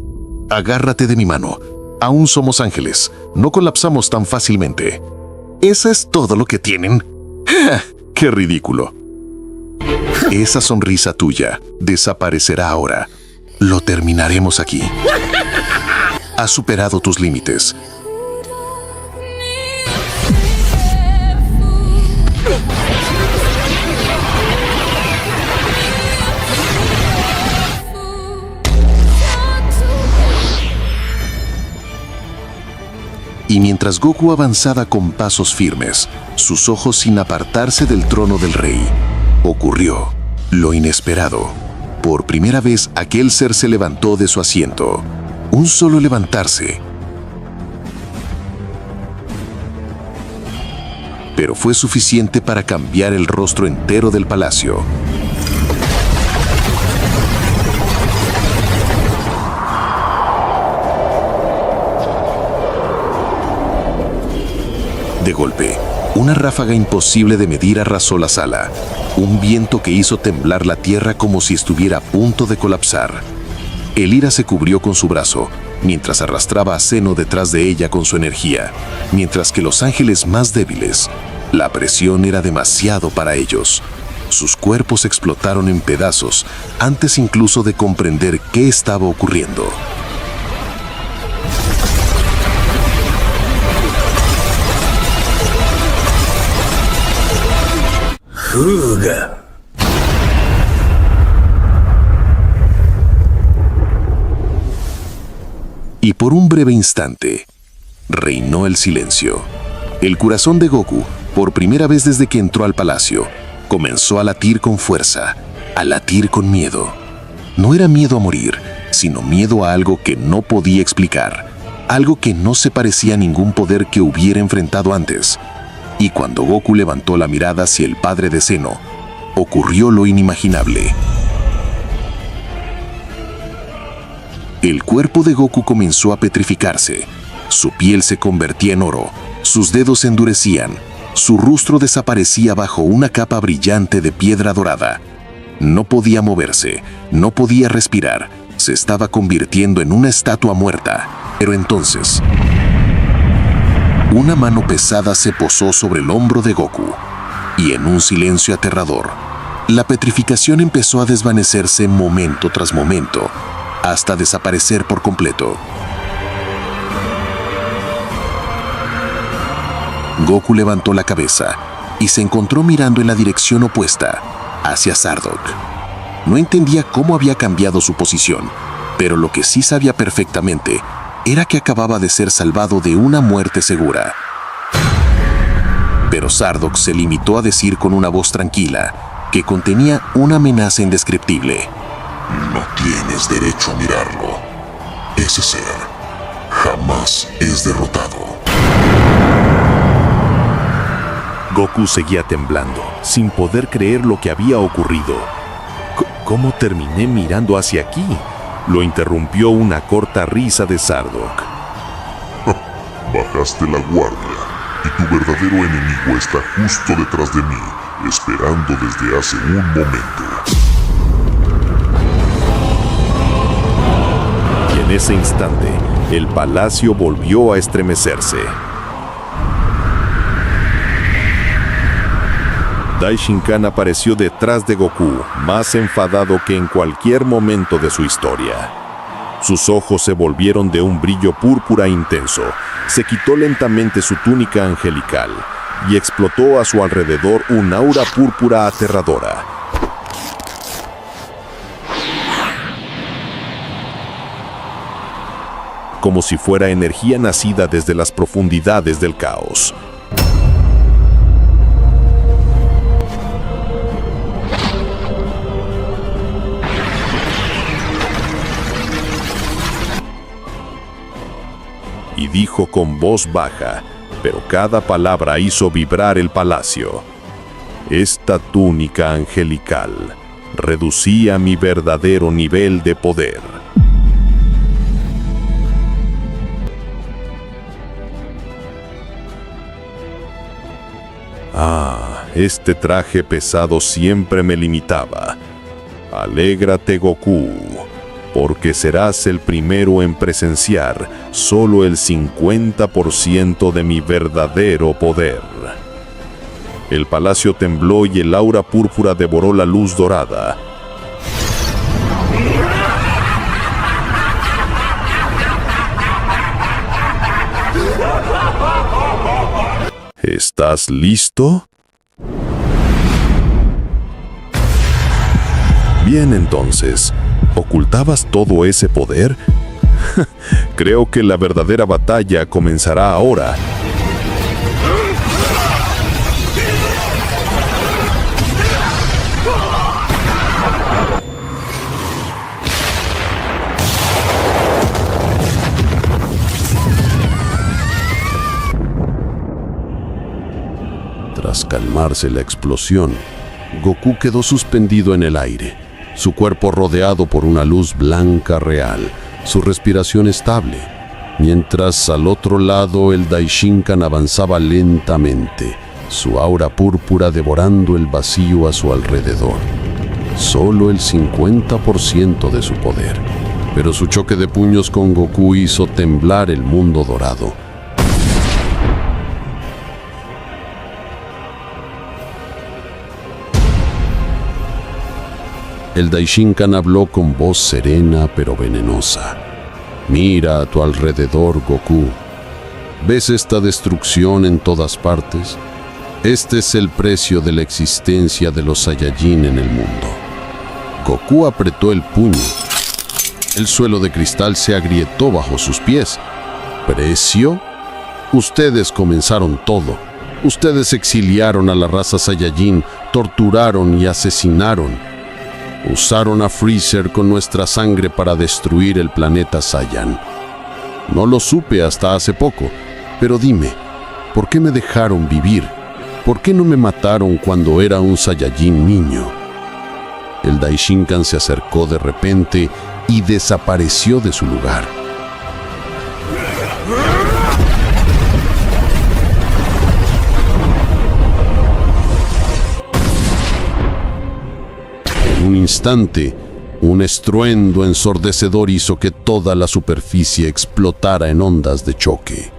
Agárrate de mi mano, aún somos ángeles, no colapsamos tan fácilmente. ¿Eso es todo lo que tienen? ¡Qué ridículo! Esa sonrisa tuya desaparecerá ahora. Lo terminaremos aquí. Has superado tus límites. Y mientras Goku avanzaba con pasos firmes, sus ojos sin apartarse del trono del rey, ocurrió lo inesperado. Por primera vez, aquel ser se levantó de su asiento. Un solo levantarse. Pero fue suficiente para cambiar el rostro entero del palacio. De golpe, una ráfaga imposible de medir arrasó la sala. Un viento que hizo temblar la tierra como si estuviera a punto de colapsar. Elira se cubrió con su brazo, mientras arrastraba a Zeno detrás de ella con su energía, mientras que los ángeles más débiles, la presión era demasiado para ellos. Sus cuerpos explotaron en pedazos antes incluso de comprender qué estaba ocurriendo. Y por un breve instante, reinó el silencio. El corazón de Goku, por primera vez desde que entró al palacio, comenzó a latir con fuerza, a latir con miedo. No era miedo a morir, sino miedo a algo que no podía explicar, algo que no se parecía a ningún poder que hubiera enfrentado antes. Y cuando Goku levantó la mirada hacia el padre de Zeno, ocurrió lo inimaginable. El cuerpo de Goku comenzó a petrificarse. Su piel se convertía en oro, sus dedos se endurecían, su rostro desaparecía bajo una capa brillante de piedra dorada. No podía moverse, no podía respirar, se estaba convirtiendo en una estatua muerta. Pero entonces, una mano pesada se posó sobre el hombro de Goku, y en un silencio aterrador, la petrificación empezó a desvanecerse momento tras momento, hasta desaparecer por completo. Goku levantó la cabeza y se encontró mirando en la dirección opuesta, hacia Sardock. No entendía cómo había cambiado su posición, pero lo que sí sabía perfectamente era que acababa de ser salvado de una muerte segura. Pero Sardock se limitó a decir con una voz tranquila que contenía una amenaza indescriptible. No tienes derecho a mirarlo. Ese ser jamás es derrotado. Goku seguía temblando, sin poder creer lo que había ocurrido. ¿Cómo terminé mirando hacia aquí? Lo interrumpió una corta risa de Sardock. Bajaste la guardia, y tu verdadero enemigo está justo detrás de mí, esperando desde hace un momento. Y en ese instante, el palacio volvió a estremecerse. Daishinkan apareció detrás de Goku, más enfadado que en cualquier momento de su historia. Sus ojos se volvieron de un brillo púrpura intenso, se quitó lentamente su túnica angelical y explotó a su alrededor un aura púrpura aterradora. Como si fuera energía nacida desde las profundidades del caos. Y dijo con voz baja, pero cada palabra hizo vibrar el palacio. Esta túnica angelical reducía mi verdadero nivel de poder. Este traje pesado siempre me limitaba. Alégrate, Goku, porque serás el primero en presenciar solo el 50% de mi verdadero poder. El palacio tembló y el aura púrpura devoró la luz dorada. ¿Estás listo? Bien, entonces, ¿ocultabas todo ese poder? Creo que la verdadera batalla comenzará ahora. Tras calmarse la explosión, Goku quedó suspendido en el aire, su cuerpo rodeado por una luz blanca real, su respiración estable, mientras al otro lado el Daishinkan avanzaba lentamente, su aura púrpura devorando el vacío a su alrededor. Solo el 50% de su poder, pero su choque de puños con Goku hizo temblar el mundo dorado. El Daishinkan habló con voz serena pero venenosa. Mira a tu alrededor, Goku. ¿Ves esta destrucción en todas partes? Este es el precio de la existencia de los Saiyajin en el mundo. Goku apretó el puño. El suelo de cristal se agrietó bajo sus pies. ¿Precio? Ustedes comenzaron todo. Ustedes exiliaron a la raza Saiyajin, torturaron y asesinaron. Usaron a Freezer con nuestra sangre para destruir el planeta Saiyan. No lo supe hasta hace poco, pero dime, ¿por qué me dejaron vivir? ¿Por qué no me mataron cuando era un Saiyajin niño? El Daishinkan se acercó de repente y desapareció de su lugar. En un instante, un estruendo ensordecedor hizo que toda la superficie explotara en ondas de choque.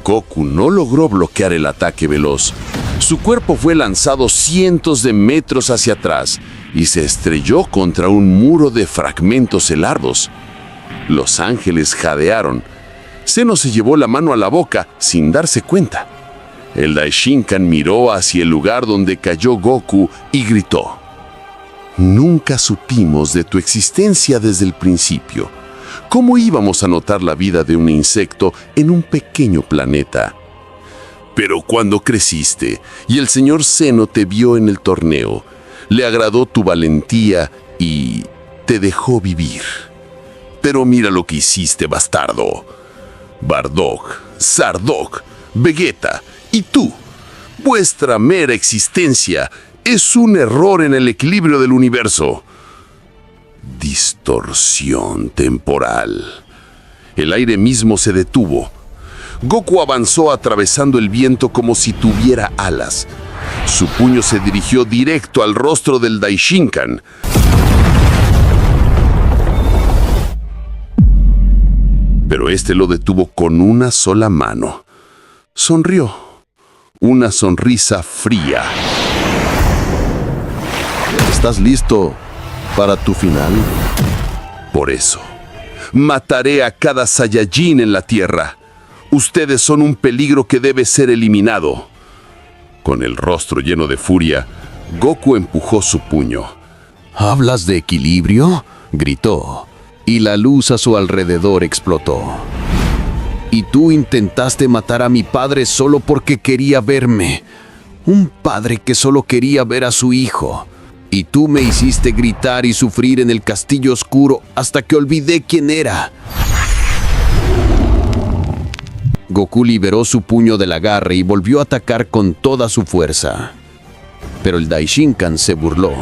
Goku no logró bloquear el ataque veloz. Su cuerpo fue lanzado cientos de metros hacia atrás y se estrelló contra un muro de fragmentos helados. Los ángeles jadearon. Zeno se llevó la mano a la boca sin darse cuenta. El Daishinkan miró hacia el lugar donde cayó Goku y gritó: «Nunca supimos de tu existencia desde el principio. ¿Cómo íbamos a notar la vida de un insecto en un pequeño planeta? Pero cuando creciste y el señor Zeno te vio en el torneo, le agradó tu valentía y te dejó vivir. Pero mira lo que hiciste, bastardo. Bardock, Zardock, Vegeta y tú, vuestra mera existencia es un error en el equilibrio del universo. Distorsión temporal». El aire mismo se detuvo. Goku avanzó atravesando el viento como si tuviera alas. Su puño se dirigió directo al rostro del Daishinkan. Pero este lo detuvo con una sola mano. Sonrió. Una sonrisa fría. ¿Estás listo para tu final? Por eso, mataré a cada Saiyajin en la Tierra. Ustedes son un peligro que debe ser eliminado. Con el rostro lleno de furia, Goku empujó su puño. ¿Hablas de equilibrio?, gritó, y la luz a su alrededor explotó. Y tú intentaste matar a mi padre solo porque quería verme. Un padre que solo quería ver a su hijo. Y tú me hiciste gritar y sufrir en el castillo oscuro hasta que olvidé quién era. Goku liberó su puño del agarre y volvió a atacar con toda su fuerza. Pero el Daishinkan se burló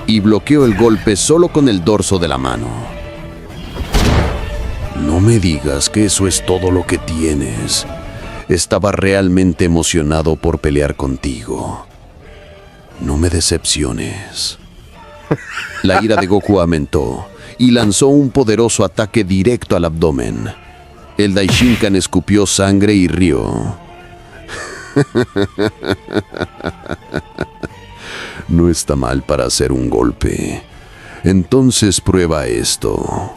y bloqueó el golpe solo con el dorso de la mano. No me digas que eso es todo lo que tienes. Estaba realmente emocionado por pelear contigo. No me decepciones. La ira de Goku aumentó y lanzó un poderoso ataque directo al abdomen. El Daishinkan escupió sangre y rió. No está mal para hacer un golpe. Entonces prueba esto.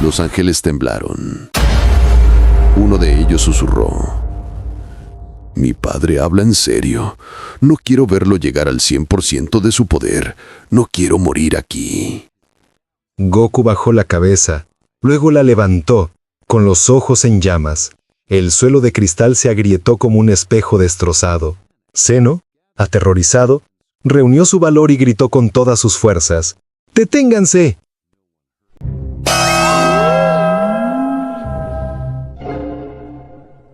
Los ángeles temblaron. Uno de ellos susurró: Mi padre habla en serio. No quiero verlo llegar al 100% de su poder. No quiero morir aquí. Goku bajó la cabeza, luego la levantó, con los ojos en llamas. El suelo de cristal se agrietó como un espejo destrozado. Zeno, aterrorizado, reunió su valor y gritó con todas sus fuerzas: ¡Deténganse!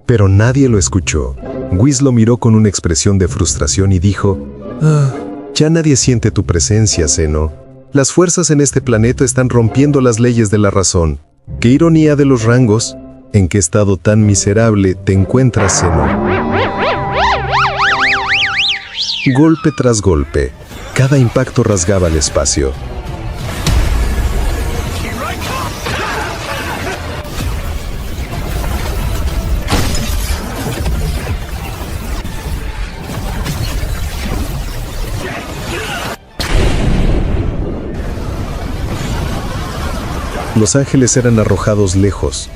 Pero nadie lo escuchó. Whis lo miró con una expresión de frustración y dijo: ya nadie siente tu presencia, Zeno. Las fuerzas en este planeta están rompiendo las leyes de la razón. ¡Qué ironía de los rangos! ¿En qué estado tan miserable te encuentras, Zeno? Golpe tras golpe, cada impacto rasgaba el espacio. Los ángeles eran arrojados lejos.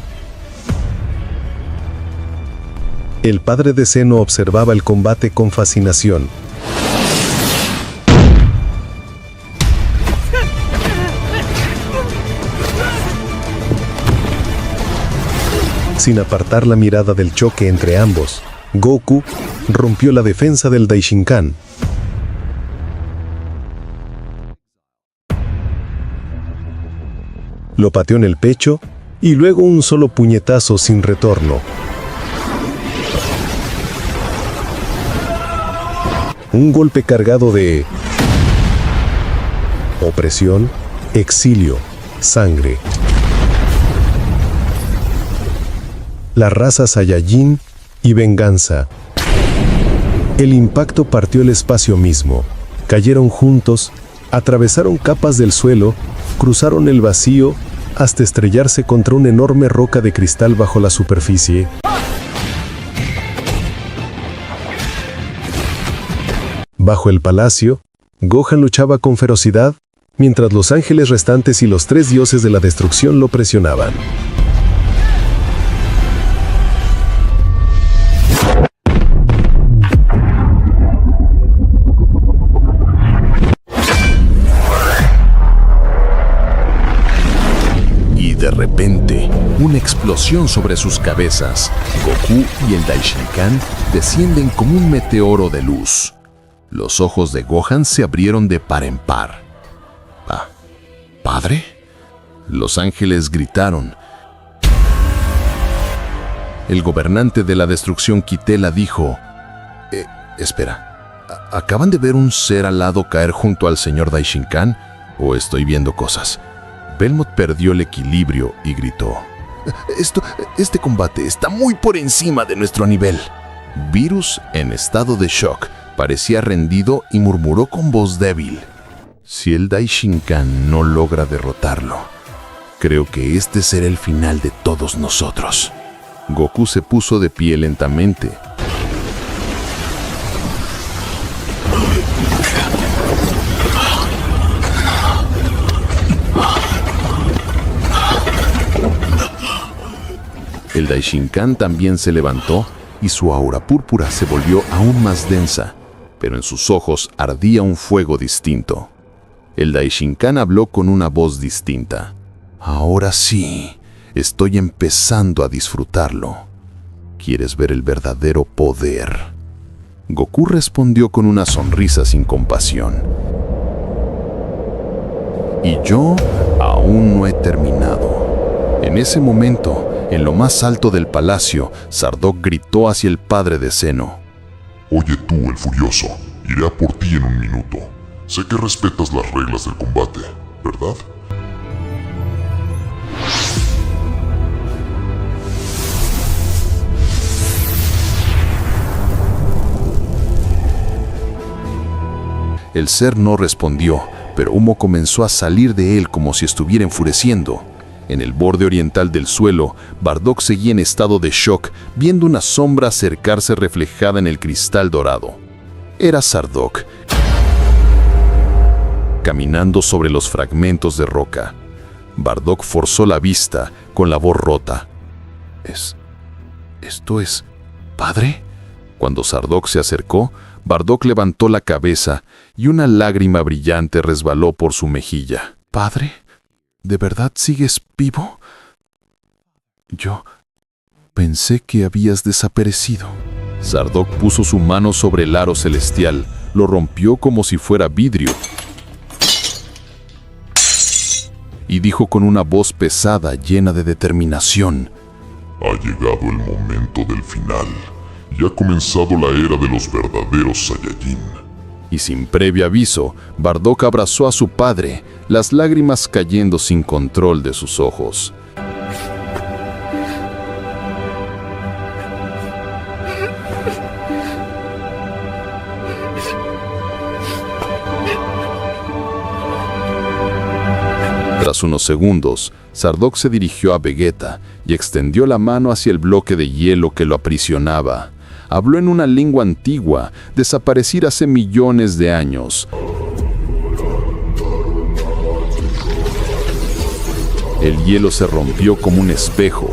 El padre de Zeno observaba el combate con fascinación. Sin apartar la mirada del choque entre ambos, Goku rompió la defensa del Daishinkan. Lo pateó en el pecho y luego un solo puñetazo sin retorno. Un golpe cargado de opresión, exilio, sangre. La raza Saiyajin y venganza. El impacto partió el espacio mismo. Cayeron juntos, atravesaron capas del suelo, cruzaron el vacío hasta estrellarse contra una enorme roca de cristal bajo la superficie. Bajo el palacio, Gohan luchaba con ferocidad, mientras los ángeles restantes y los 3 dioses de la destrucción lo presionaban. De repente, una explosión sobre sus cabezas. Goku y el Daishinkan descienden como un meteoro de luz. Los ojos de Gohan se abrieron de par en par. ¿Padre? Los ángeles gritaron. El gobernante de la destrucción Kitela dijo: espera, ¿acaban de ver un ser alado caer junto al señor Daishinkan? ¿O estoy viendo cosas? Belmont perdió el equilibrio y gritó: Este combate está muy por encima de nuestro nivel. Virus, en estado de shock, parecía rendido y murmuró con voz débil: si el Daishinkan no logra derrotarlo, creo que este será el final de todos nosotros. Goku se puso de pie lentamente. El Daishinkan también se levantó y su aura púrpura se volvió aún más densa, pero en sus ojos ardía un fuego distinto. El Daishinkan habló con una voz distinta. Ahora sí, estoy empezando a disfrutarlo. ¿Quieres ver el verdadero poder? Goku respondió con una sonrisa sin compasión. Y yo aún no he terminado. En ese momento, en lo más alto del palacio, Sardoc gritó hacia el padre de Zeno: Oye tú, el furioso, iré a por ti en un minuto. Sé que respetas las reglas del combate, ¿verdad? El ser no respondió, pero humo comenzó a salir de él como si estuviera enfureciendo. En el borde oriental del suelo, Bardock seguía en estado de shock, viendo una sombra acercarse reflejada en el cristal dorado. Era Sardoc, caminando sobre los fragmentos de roca. Bardock forzó la vista, con la voz rota. ¿Esto es... padre? Cuando Sardoc se acercó, Bardock levantó la cabeza y una lágrima brillante resbaló por su mejilla. «Padre, ¿de verdad sigues vivo? Yo pensé que habías desaparecido». Sardoc puso su mano sobre el aro celestial, lo rompió como si fuera vidrio y dijo con una voz pesada, llena de determinación: «Ha llegado el momento del final. Y ha comenzado la era de los verdaderos Saiyajin». Y sin previo aviso, Bardock abrazó a su padre, las lágrimas cayendo sin control de sus ojos. Tras unos segundos, Sardoc se dirigió a Vegeta y extendió la mano hacia el bloque de hielo que lo aprisionaba. Habló en una lengua antigua, desaparecida hace millones de años. El hielo se rompió como un espejo.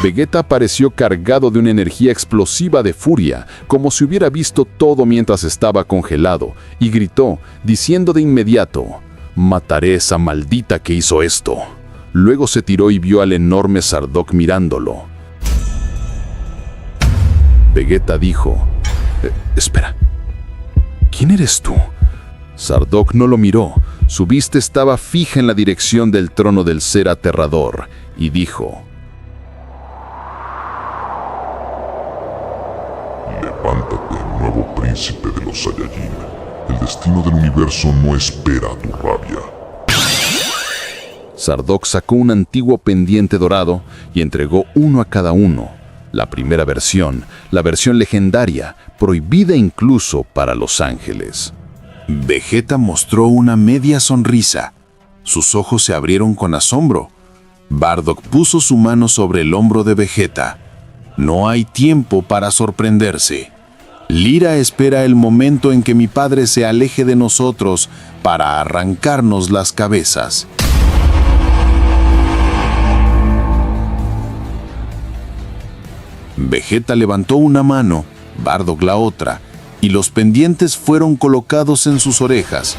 Vegeta apareció cargado de una energía explosiva de furia, como si hubiera visto todo mientras estaba congelado, y gritó, diciendo de inmediato: «Mataré a esa maldita que hizo esto». Luego se tiró y vio al enorme Sardoc mirándolo. Vegeta dijo: «Espera, ¿quién eres tú?». Sardoc no lo miró, su vista estaba fija en la dirección del trono del ser aterrador, y dijo: «Levántate, nuevo príncipe de los Saiyajin. El destino del universo no espera a tu rabia». Sardoc sacó un antiguo pendiente dorado y entregó uno a cada uno. La primera versión, la versión legendaria, prohibida incluso para los ángeles. Vegeta mostró una media sonrisa. Sus ojos se abrieron con asombro. Bardock puso su mano sobre el hombro de Vegeta. No hay tiempo para sorprenderse. Lira espera el momento en que mi padre se aleje de nosotros para arrancarnos las cabezas. Vegeta levantó una mano, Bardock la otra, y los pendientes fueron colocados en sus orejas.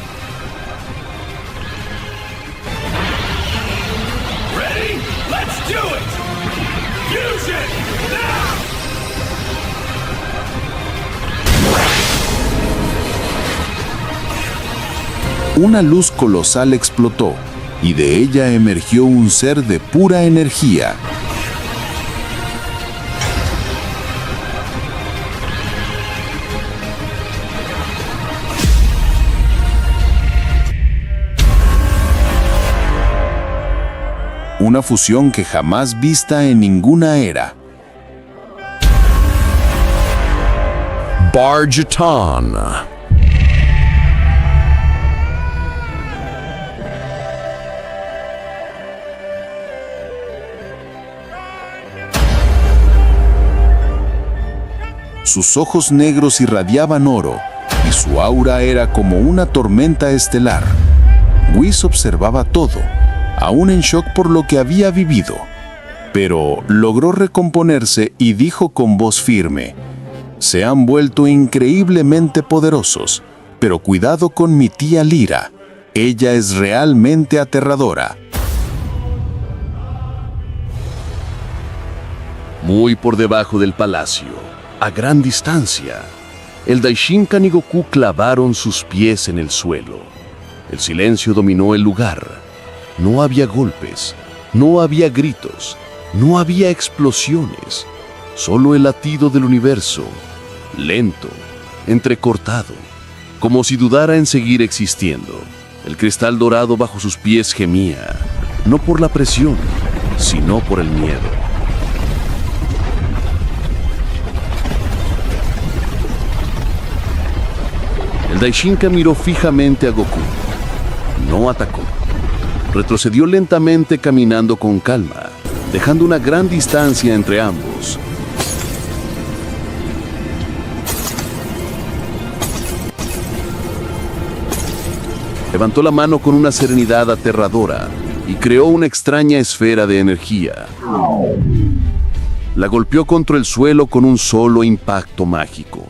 Una luz colosal explotó, y de ella emergió un ser de pura energía. Una fusión que jamás vista en ninguna era. Bargeton. Sus ojos negros irradiaban oro, y su aura era como una tormenta estelar. Whis observaba todo, aún en shock por lo que había vivido. Pero logró recomponerse y dijo con voz firme: «Se han vuelto increíblemente poderosos, pero cuidado con mi tía Lira. Ella es realmente aterradora». Muy por debajo del palacio, a gran distancia, el Daishinkan y Goku clavaron sus pies en el suelo. El silencio dominó el lugar. No había golpes, no había gritos, no había explosiones. Solo el latido del universo, lento, entrecortado, como si dudara en seguir existiendo. El cristal dorado bajo sus pies gemía, no por la presión, sino por el miedo. El Daishinkan miró fijamente a Goku. No atacó. Retrocedió lentamente caminando con calma, dejando una gran distancia entre ambos. Levantó la mano con una serenidad aterradora y creó una extraña esfera de energía. La golpeó contra el suelo con un solo impacto mágico.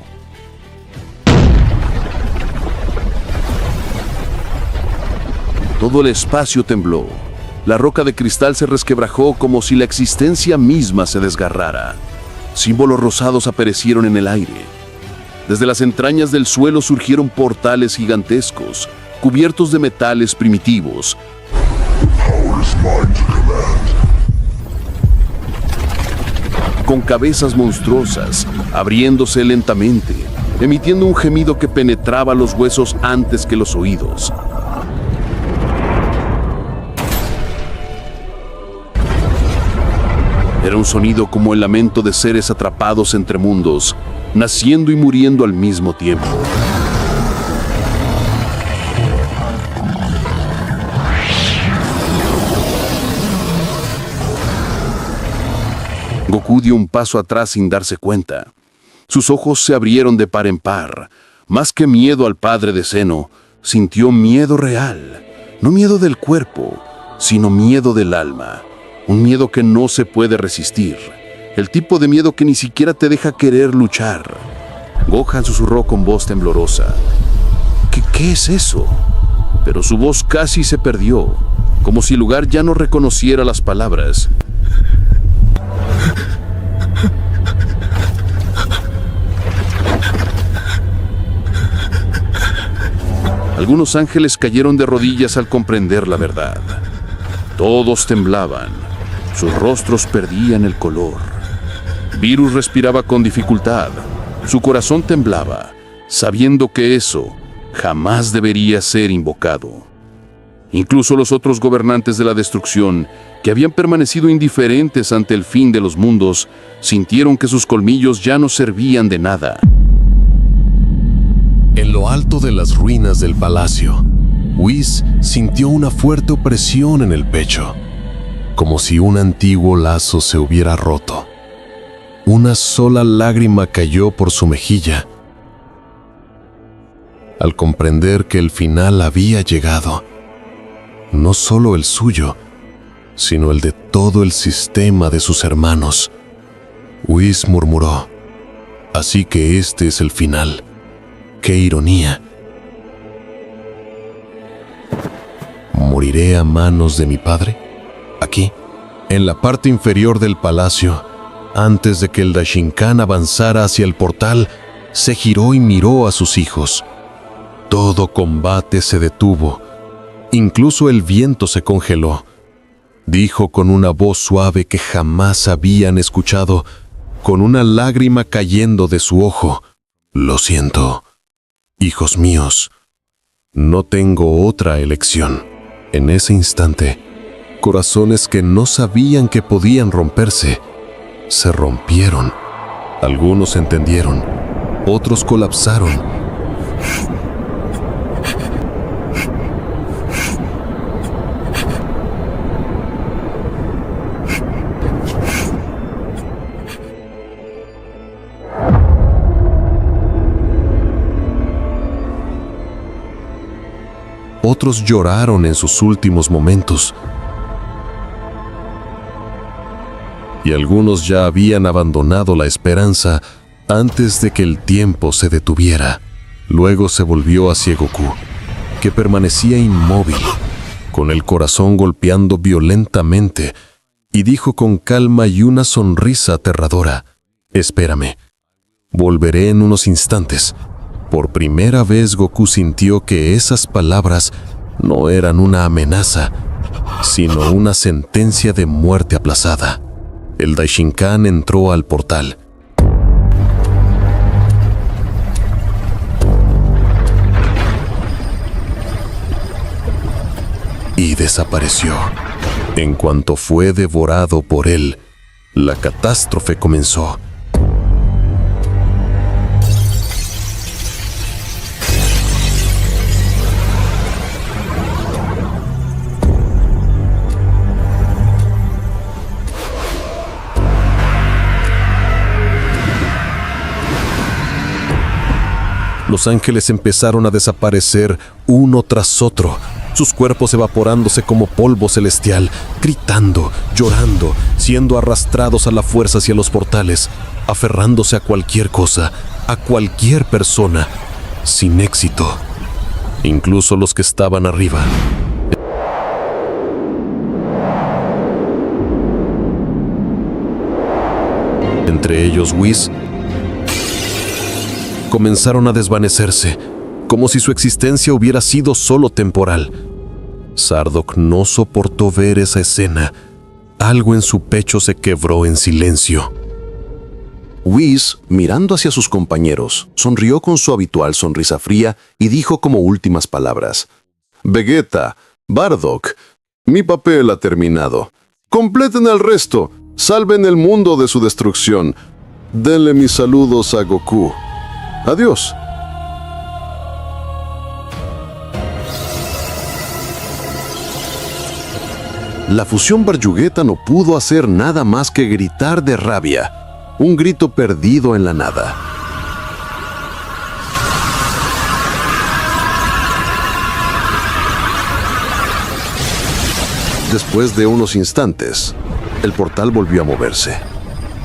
Todo el espacio tembló. La roca de cristal se resquebrajó como si la existencia misma se desgarrara. Símbolos rosados aparecieron en el aire. Desde las entrañas del suelo surgieron portales gigantescos, cubiertos de metales primitivos. Con cabezas monstruosas, abriéndose lentamente, emitiendo un gemido que penetraba los huesos antes que los oídos. Era un sonido como el lamento de seres atrapados entre mundos, naciendo y muriendo al mismo tiempo. Goku dio un paso atrás sin darse cuenta. Sus ojos se abrieron de par en par. Más que miedo al padre de Zeno, sintió miedo real. No miedo del cuerpo, sino miedo del alma. Un miedo que no se puede resistir. El tipo de miedo que ni siquiera te deja querer luchar. Gohan susurró con voz temblorosa. ¿Qué es eso? Pero su voz casi se perdió, como si el lugar ya no reconociera las palabras. Algunos ángeles cayeron de rodillas al comprender la verdad. Todos temblaban. Sus rostros perdían el color. Virus respiraba con dificultad. Su corazón temblaba, sabiendo que eso jamás debería ser invocado. Incluso los otros gobernantes de la destrucción, que habían permanecido indiferentes ante el fin de los mundos, sintieron que sus colmillos ya no servían de nada. En lo alto de las ruinas del palacio, Whis sintió una fuerte opresión en el pecho, como si un antiguo lazo se hubiera roto. Una sola lágrima cayó por su mejilla. Al comprender que el final había llegado, no solo el suyo, sino el de todo el sistema de sus hermanos, Whis murmuró: «Así que este es el final. ¡Qué ironía! ¿Moriré a manos de mi padre?» Aquí, en la parte inferior del palacio, antes de que el Daishinkan avanzara hacia el portal, se giró y miró a sus hijos. Todo combate se detuvo. Incluso el viento se congeló. Dijo con una voz suave que jamás habían escuchado, con una lágrima cayendo de su ojo: «Lo siento, hijos míos, no tengo otra elección». En ese instante, corazones que no sabían que podían romperse, se rompieron. Algunos entendieron, otros colapsaron. Otros lloraron en sus últimos momentos. Y algunos ya habían abandonado la esperanza antes de que el tiempo se detuviera. Luego se volvió hacia Goku, que permanecía inmóvil, con el corazón golpeando violentamente, y dijo con calma y una sonrisa aterradora: «Espérame, volveré en unos instantes». Por primera vez Goku sintió que esas palabras no eran una amenaza, sino una sentencia de muerte aplazada. El Daishinkan entró al portal. Y desapareció. En cuanto fue devorado por él, la catástrofe comenzó. Los ángeles empezaron a desaparecer uno tras otro, sus cuerpos evaporándose como polvo celestial, gritando, llorando, siendo arrastrados a la fuerza hacia los portales, aferrándose a cualquier cosa, a cualquier persona, sin éxito. Incluso los que estaban arriba. Entre ellos Whis, comenzaron a desvanecerse, como si su existencia hubiera sido solo temporal. Sardok no soportó ver esa escena. Algo en su pecho se quebró en silencio. Whis, mirando hacia sus compañeros, sonrió con su habitual sonrisa fría y dijo como últimas palabras: «Vegeta, Bardock, mi papel ha terminado. Completen el resto, salven el mundo de su destrucción. Denle mis saludos a Goku. Adiós». La fusión Barjugueta no pudo hacer nada más que gritar de rabia, un grito perdido en la nada. Después de unos instantes, el portal volvió a moverse.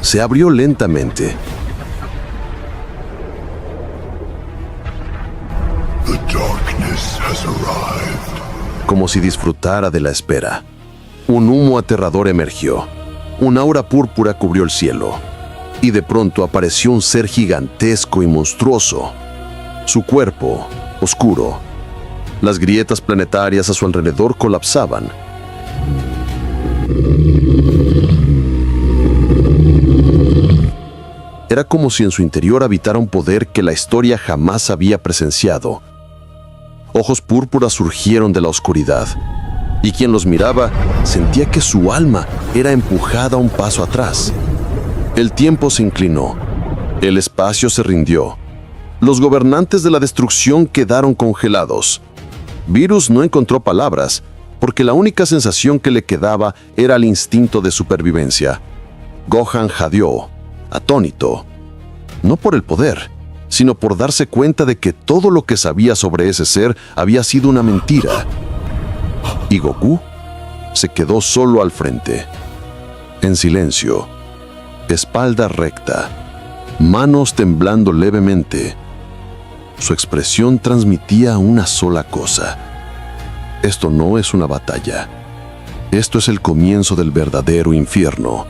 Se abrió lentamente. Como si disfrutara de la espera. Un humo aterrador emergió. Un aura púrpura cubrió el cielo. Y de pronto apareció un ser gigantesco y monstruoso. Su cuerpo, oscuro. Las grietas planetarias a su alrededor colapsaban. Era como si en su interior habitara un poder que la historia jamás había presenciado. Ojos púrpuras surgieron de la oscuridad, y quien los miraba sentía que su alma era empujada un paso atrás. El tiempo se inclinó, el espacio se rindió. Los gobernantes de la destrucción quedaron congelados. Virus no encontró palabras, porque la única sensación que le quedaba era el instinto de supervivencia. Gohan jadeó, atónito, no por el poder, sino por darse cuenta de que todo lo que sabía sobre ese ser había sido una mentira. Y Goku se quedó solo al frente, en silencio, espalda recta, manos temblando levemente. Su expresión transmitía una sola cosa: esto no es una batalla, esto es el comienzo del verdadero infierno.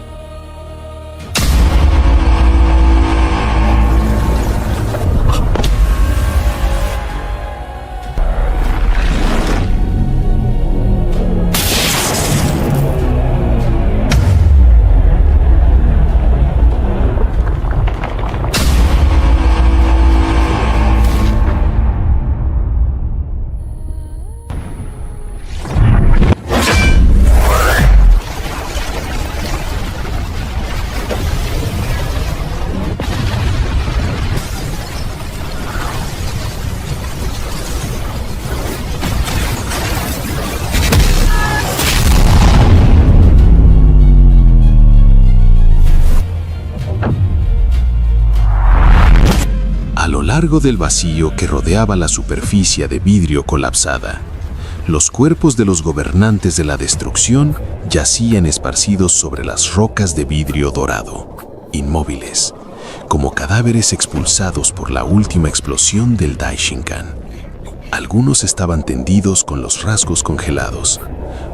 A lo largo del vacío que rodeaba la superficie de vidrio colapsada, los cuerpos de los gobernantes de la destrucción yacían esparcidos sobre las rocas de vidrio dorado, inmóviles, como cadáveres expulsados por la última explosión del Daishinkan. Algunos estaban tendidos con los rasgos congelados,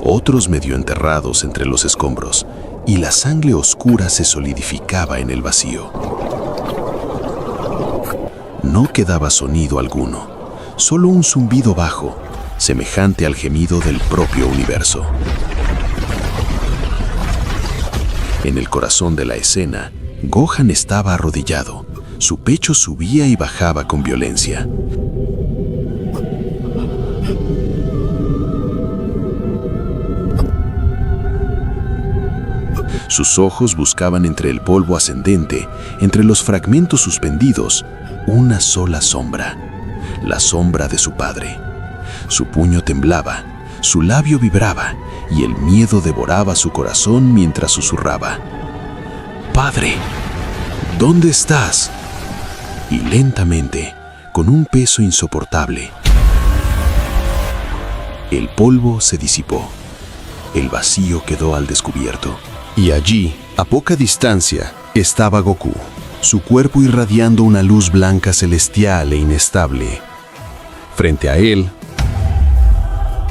otros medio enterrados entre los escombros, y la sangre oscura se solidificaba en el vacío. No quedaba sonido alguno, solo un zumbido bajo, semejante al gemido del propio universo. En el corazón de la escena, Gohan estaba arrodillado, su pecho subía y bajaba con violencia. Sus ojos buscaban entre el polvo ascendente, entre los fragmentos suspendidos, una sola sombra, la sombra de su padre. Su puño temblaba, su labio vibraba y el miedo devoraba su corazón mientras susurraba: «Padre, ¿dónde estás?». Y lentamente, con un peso insoportable. El polvo se disipó. El vacío quedó al descubierto. Y allí, a poca distancia, estaba Goku, su cuerpo irradiando una luz blanca celestial e inestable. Frente a él,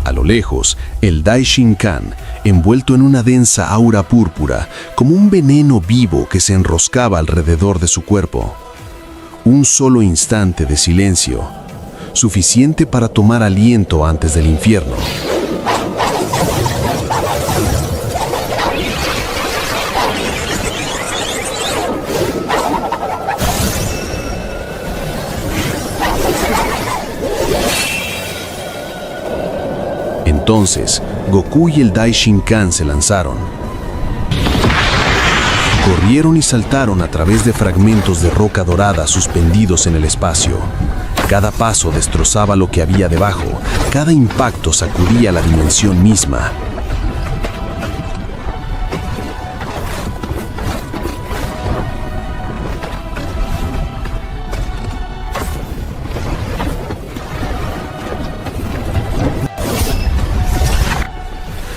a lo lejos, el Daishinkan, envuelto en una densa aura púrpura, como un veneno vivo que se enroscaba alrededor de su cuerpo. Un solo instante de silencio, suficiente para tomar aliento antes del infierno. Entonces, Goku y el Daishinkan se lanzaron. Corrieron y saltaron a través de fragmentos de roca dorada suspendidos en el espacio. Cada paso destrozaba lo que había debajo, cada impacto sacudía la dimensión misma.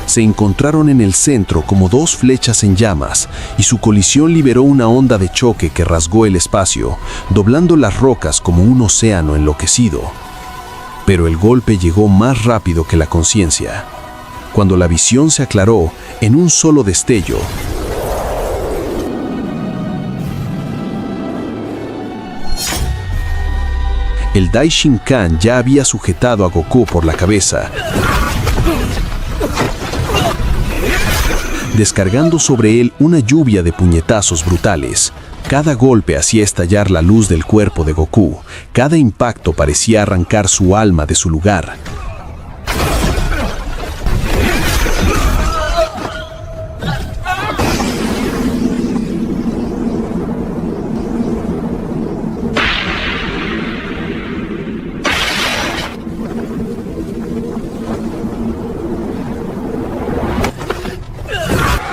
Se encontraron en el centro como dos flechas en llamas, y su colisión liberó una onda de choque que rasgó el espacio, doblando las rocas como un océano enloquecido. Pero el golpe llegó más rápido que la conciencia. Cuando la visión se aclaró, en un solo destello, el Daishinkan ya había sujetado a Goku por la cabeza, descargando sobre él una lluvia de puñetazos brutales. Cada golpe hacía estallar la luz del cuerpo de Goku. Cada impacto parecía arrancar su alma de su lugar.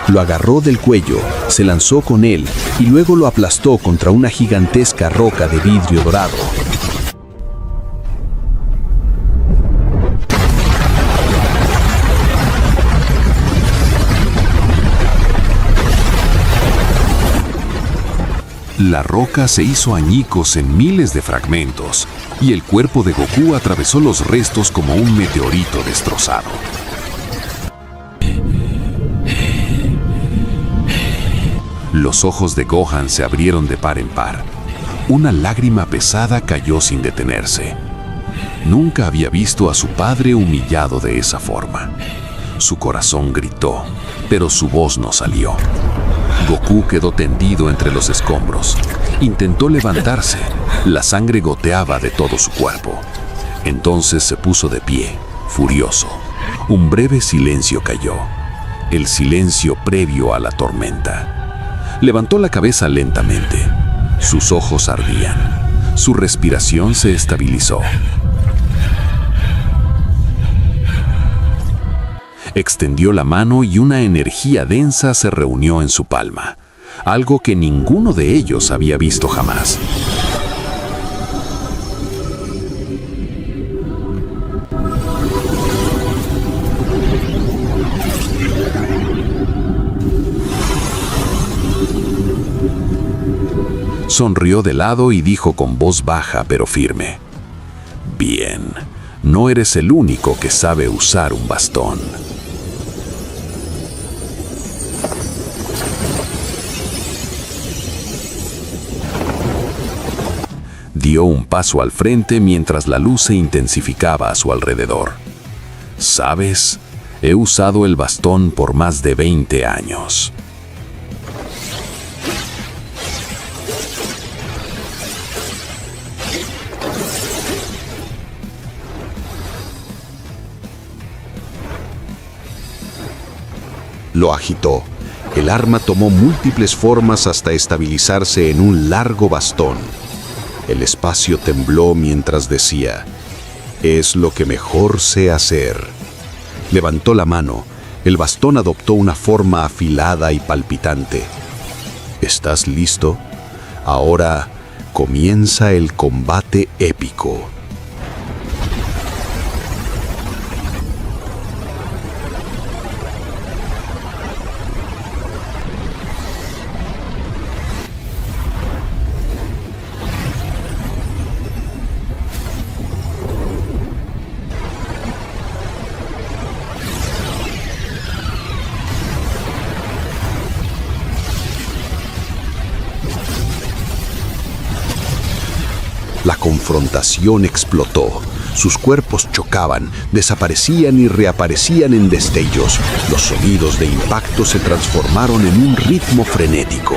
Lo agarró del cuello, se lanzó con él y luego lo aplastó contra una gigantesca roca de vidrio dorado. La roca se hizo añicos en miles de fragmentos y el cuerpo de Goku atravesó los restos como un meteorito destrozado. Los ojos de Gohan se abrieron de par en par. Una lágrima pesada cayó sin detenerse. Nunca había visto a su padre humillado de esa forma. Su corazón gritó, pero su voz no salió. Goku quedó tendido entre los escombros. Intentó levantarse. La sangre goteaba de todo su cuerpo. Entonces se puso de pie, furioso. Un breve silencio cayó. El silencio previo a la tormenta. Levantó la cabeza lentamente. Sus ojos ardían. Su respiración se estabilizó. Extendió la mano y una energía densa se reunió en su palma, algo que ninguno de ellos había visto jamás. Sonrió de lado y dijo con voz baja pero firme: «Bien, no eres el único que sabe usar un bastón». Dio un paso al frente mientras la luz se intensificaba a su alrededor. «¿Sabes? He usado el bastón por más de 20 años». Lo agitó. El arma tomó múltiples formas hasta estabilizarse en un largo bastón. El espacio tembló mientras decía: «Es lo que mejor sé hacer». Levantó la mano. El bastón adoptó una forma afilada y palpitante. «¿Estás listo? Ahora Comienza el combate épico. La confrontación explotó. Sus cuerpos chocaban, desaparecían y reaparecían en destellos. Los sonidos de impacto se transformaron en un ritmo frenético.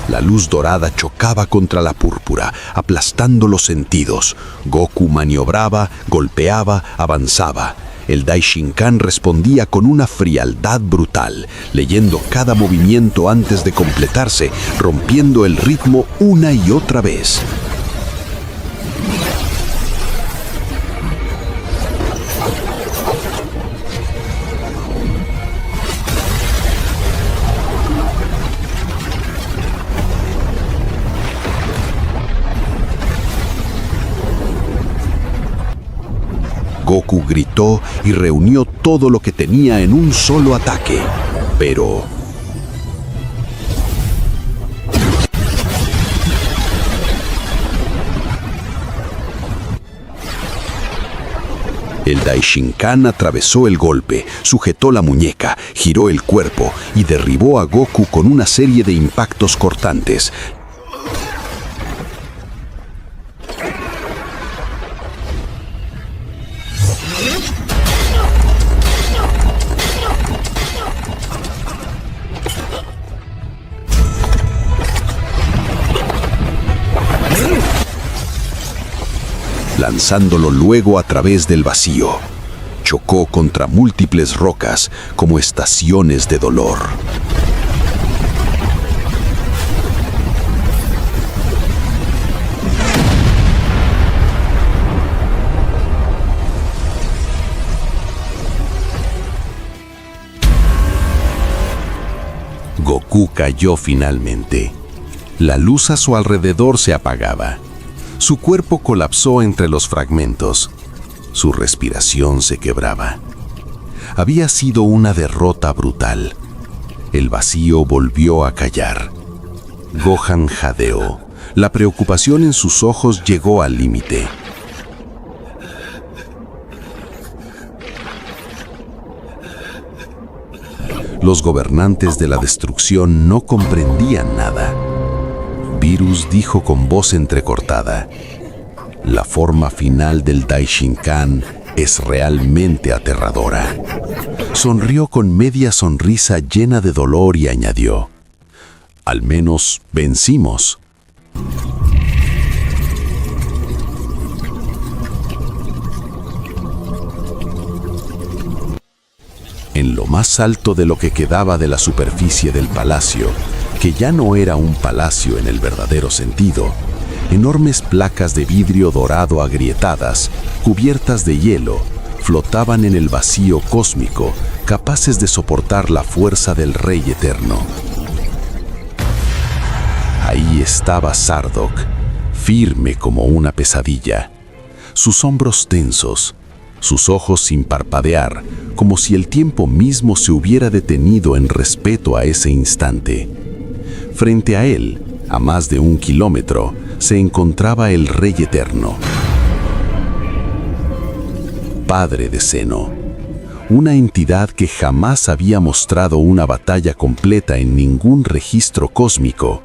La luz dorada chocaba contra la púrpura, aplastando los sentidos. Goku maniobraba, golpeaba, avanzaba. El Daishinkan respondía con una frialdad brutal, leyendo cada movimiento antes de completarse, rompiendo el ritmo una y otra vez. Goku gritó y reunió todo lo que tenía en un solo ataque. Pero el Daishinkan atravesó el golpe, sujetó la muñeca, giró el cuerpo y derribó a Goku con una serie de impactos cortantes. Lanzándolo luego a través del vacío. Chocó contra múltiples rocas como estaciones de dolor. Goku cayó finalmente. La luz a su alrededor se apagaba. Su cuerpo colapsó entre los fragmentos. Su respiración se quebraba. Había sido una derrota brutal. El vacío volvió a callar. Gohan jadeó. La preocupación en sus ojos llegó al límite. Los gobernantes de la destrucción no comprendían nada. Virus dijo con voz entrecortada: la forma final del Daishinkan es realmente aterradora. Sonrió con media sonrisa llena de dolor y añadió: al menos vencimos. En lo más alto de lo que quedaba de la superficie del palacio, que ya no era un palacio en el verdadero sentido, enormes placas de vidrio dorado agrietadas, cubiertas de hielo, flotaban en el vacío cósmico, capaces de soportar la fuerza del Rey Eterno. Ahí estaba Sardock, firme como una pesadilla, sus hombros tensos, sus ojos sin parpadear, como si el tiempo mismo se hubiera detenido en respeto a ese instante. Frente a él, a más de 1 kilómetro, se encontraba el Rey Eterno, padre de Zeno, una entidad que jamás había mostrado una batalla completa en ningún registro cósmico.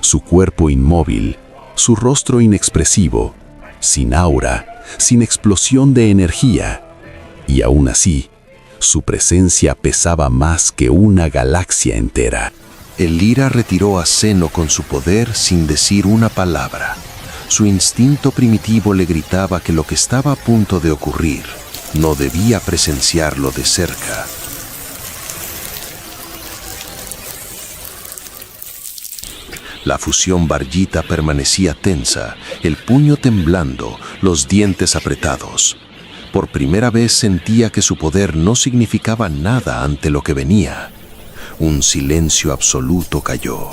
Su cuerpo inmóvil, su rostro inexpresivo, sin aura, sin explosión de energía, y aún así, Su presencia pesaba más que una galaxia entera. El Ira retiró a Zeno con su poder sin decir una palabra. Su instinto primitivo le gritaba que lo que estaba a punto de ocurrir no debía presenciarlo de cerca. La fusión Barghita permanecía tensa, el puño temblando, los dientes apretados. Por primera vez sentía que su poder no significaba nada ante lo que venía. Un silencio absoluto cayó.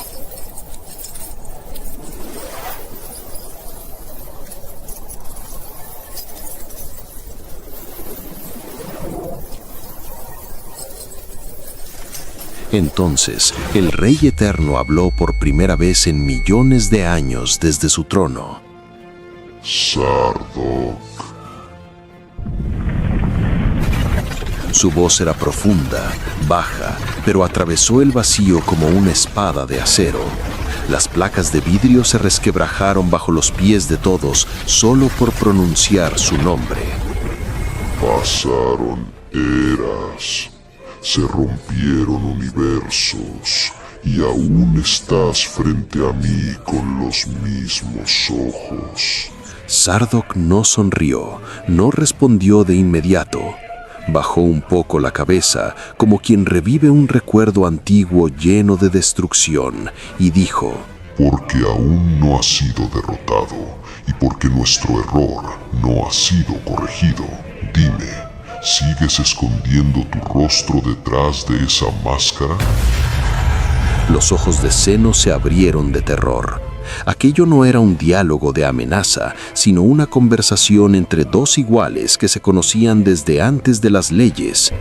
Entonces, el Rey Eterno habló por primera vez en millones de años desde su trono. Sardok. Su voz era profunda, baja, pero atravesó el vacío como una espada de acero. Las placas de vidrio se resquebrajaron bajo los pies de todos solo por pronunciar su nombre. Pasaron eras. Se rompieron universos y aún estás frente a mí con los mismos ojos. Sardok no sonrió, no respondió de inmediato. Bajó un poco la cabeza, como quien revive un recuerdo antiguo lleno de destrucción, y dijo: Porque aún no has sido derrotado, y porque nuestro error no ha sido corregido. Dime, ¿sigues escondiendo tu rostro detrás de esa máscara? Los ojos de Zeno se abrieron de terror. Aquello no era un diálogo de amenaza, sino una conversación entre dos iguales que se conocían desde antes de las leyes.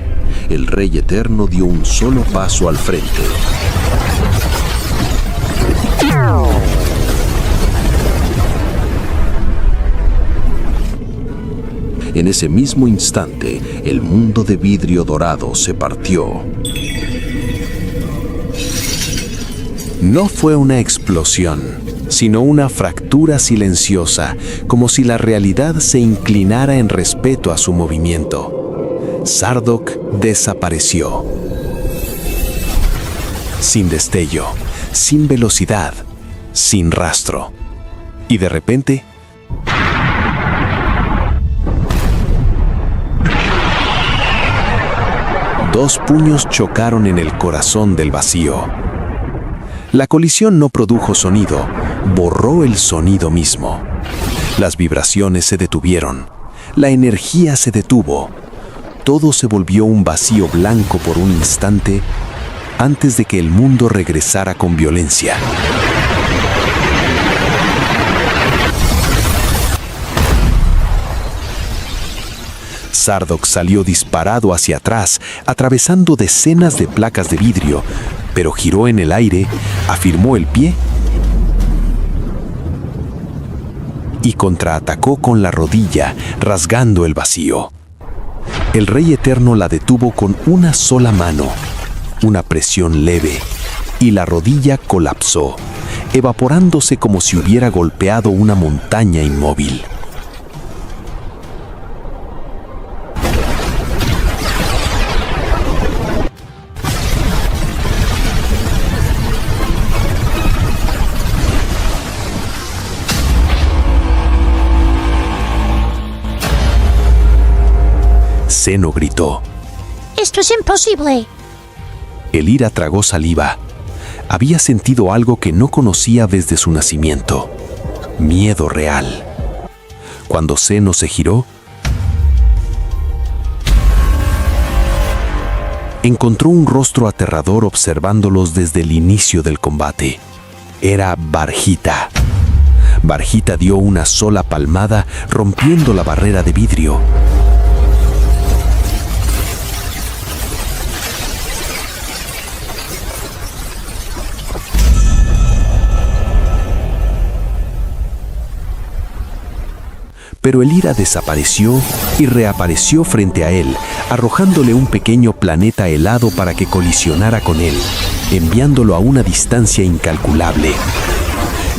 El Rey Eterno dio un solo paso al frente. En ese mismo instante, el mundo de vidrio dorado se partió. No fue una explosión, sino una fractura silenciosa, como si la realidad se inclinara en respeto a su movimiento. Sardok desapareció. Sin destello, sin velocidad, sin rastro. Y de repente, dos puños chocaron en el corazón del vacío. La colisión no produjo sonido, borró el sonido mismo. Las vibraciones se detuvieron, la energía se detuvo. Todo se volvió un vacío blanco por un instante antes de que el mundo regresara con violencia. Sardok salió disparado hacia atrás, atravesando decenas de placas de vidrio, pero giró en el aire, afirmó el pie y contraatacó con la rodilla, rasgando el vacío. El Rey Eterno la detuvo con una sola mano, una presión leve, y la rodilla colapsó, evaporándose como si hubiera golpeado una montaña inmóvil. Zeno gritó. ¡Esto es imposible! El Ira tragó saliva. Había sentido algo que no conocía desde su nacimiento. Miedo real. Cuando Zeno se giró, encontró un rostro aterrador observándolos desde el inicio del combate. Era Barghita. Barghita dio una sola palmada, rompiendo la barrera de vidrio. Pero el Ira desapareció y reapareció frente a él, arrojándole un pequeño planeta helado para que colisionara con él, enviándolo a una distancia incalculable.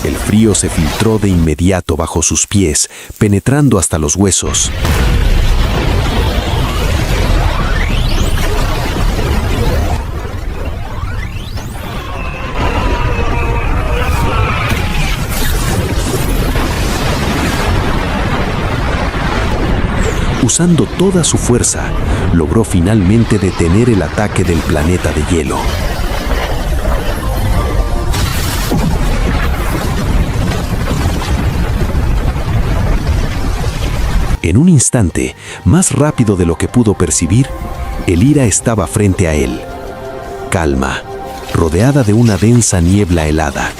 El frío se filtró de inmediato bajo sus pies, penetrando hasta los huesos. usando toda su fuerza, logró finalmente detener el ataque del planeta de hielo. En un instante, más rápido de lo que pudo percibir, Elira estaba frente a él, calma, rodeada de una densa niebla helada.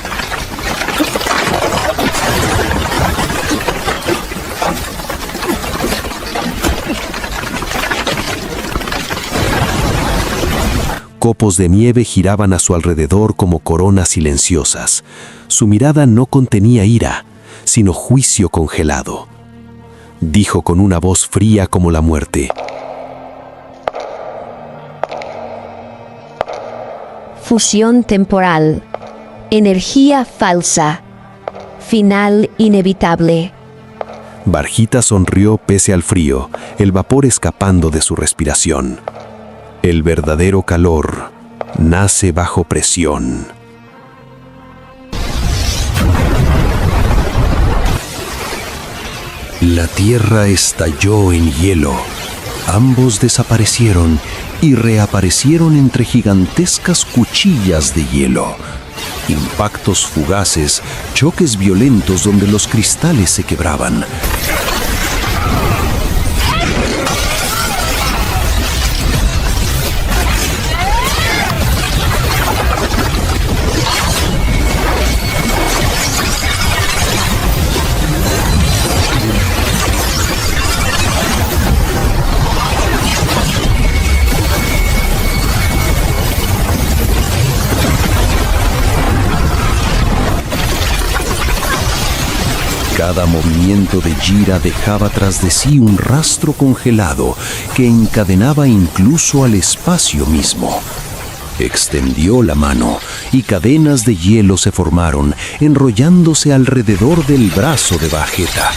Copos de nieve giraban a su alrededor como coronas silenciosas. Su mirada no contenía ira, sino juicio congelado. Dijo con una voz fría como la muerte: Fusión temporal. Energía falsa. Final inevitable. Barjita sonrió pese al frío, el vapor escapando de su respiración. El verdadero calor nace bajo presión. La tierra estalló en hielo. Ambos desaparecieron y reaparecieron entre gigantescas cuchillas de hielo. Impactos fugaces, choques violentos donde los cristales se quebraban. Cada movimiento de Jira dejaba tras de sí un rastro congelado que encadenaba incluso al espacio mismo. Extendió la mano y cadenas de hielo se formaron, enrollándose alrededor del brazo de Vegeta.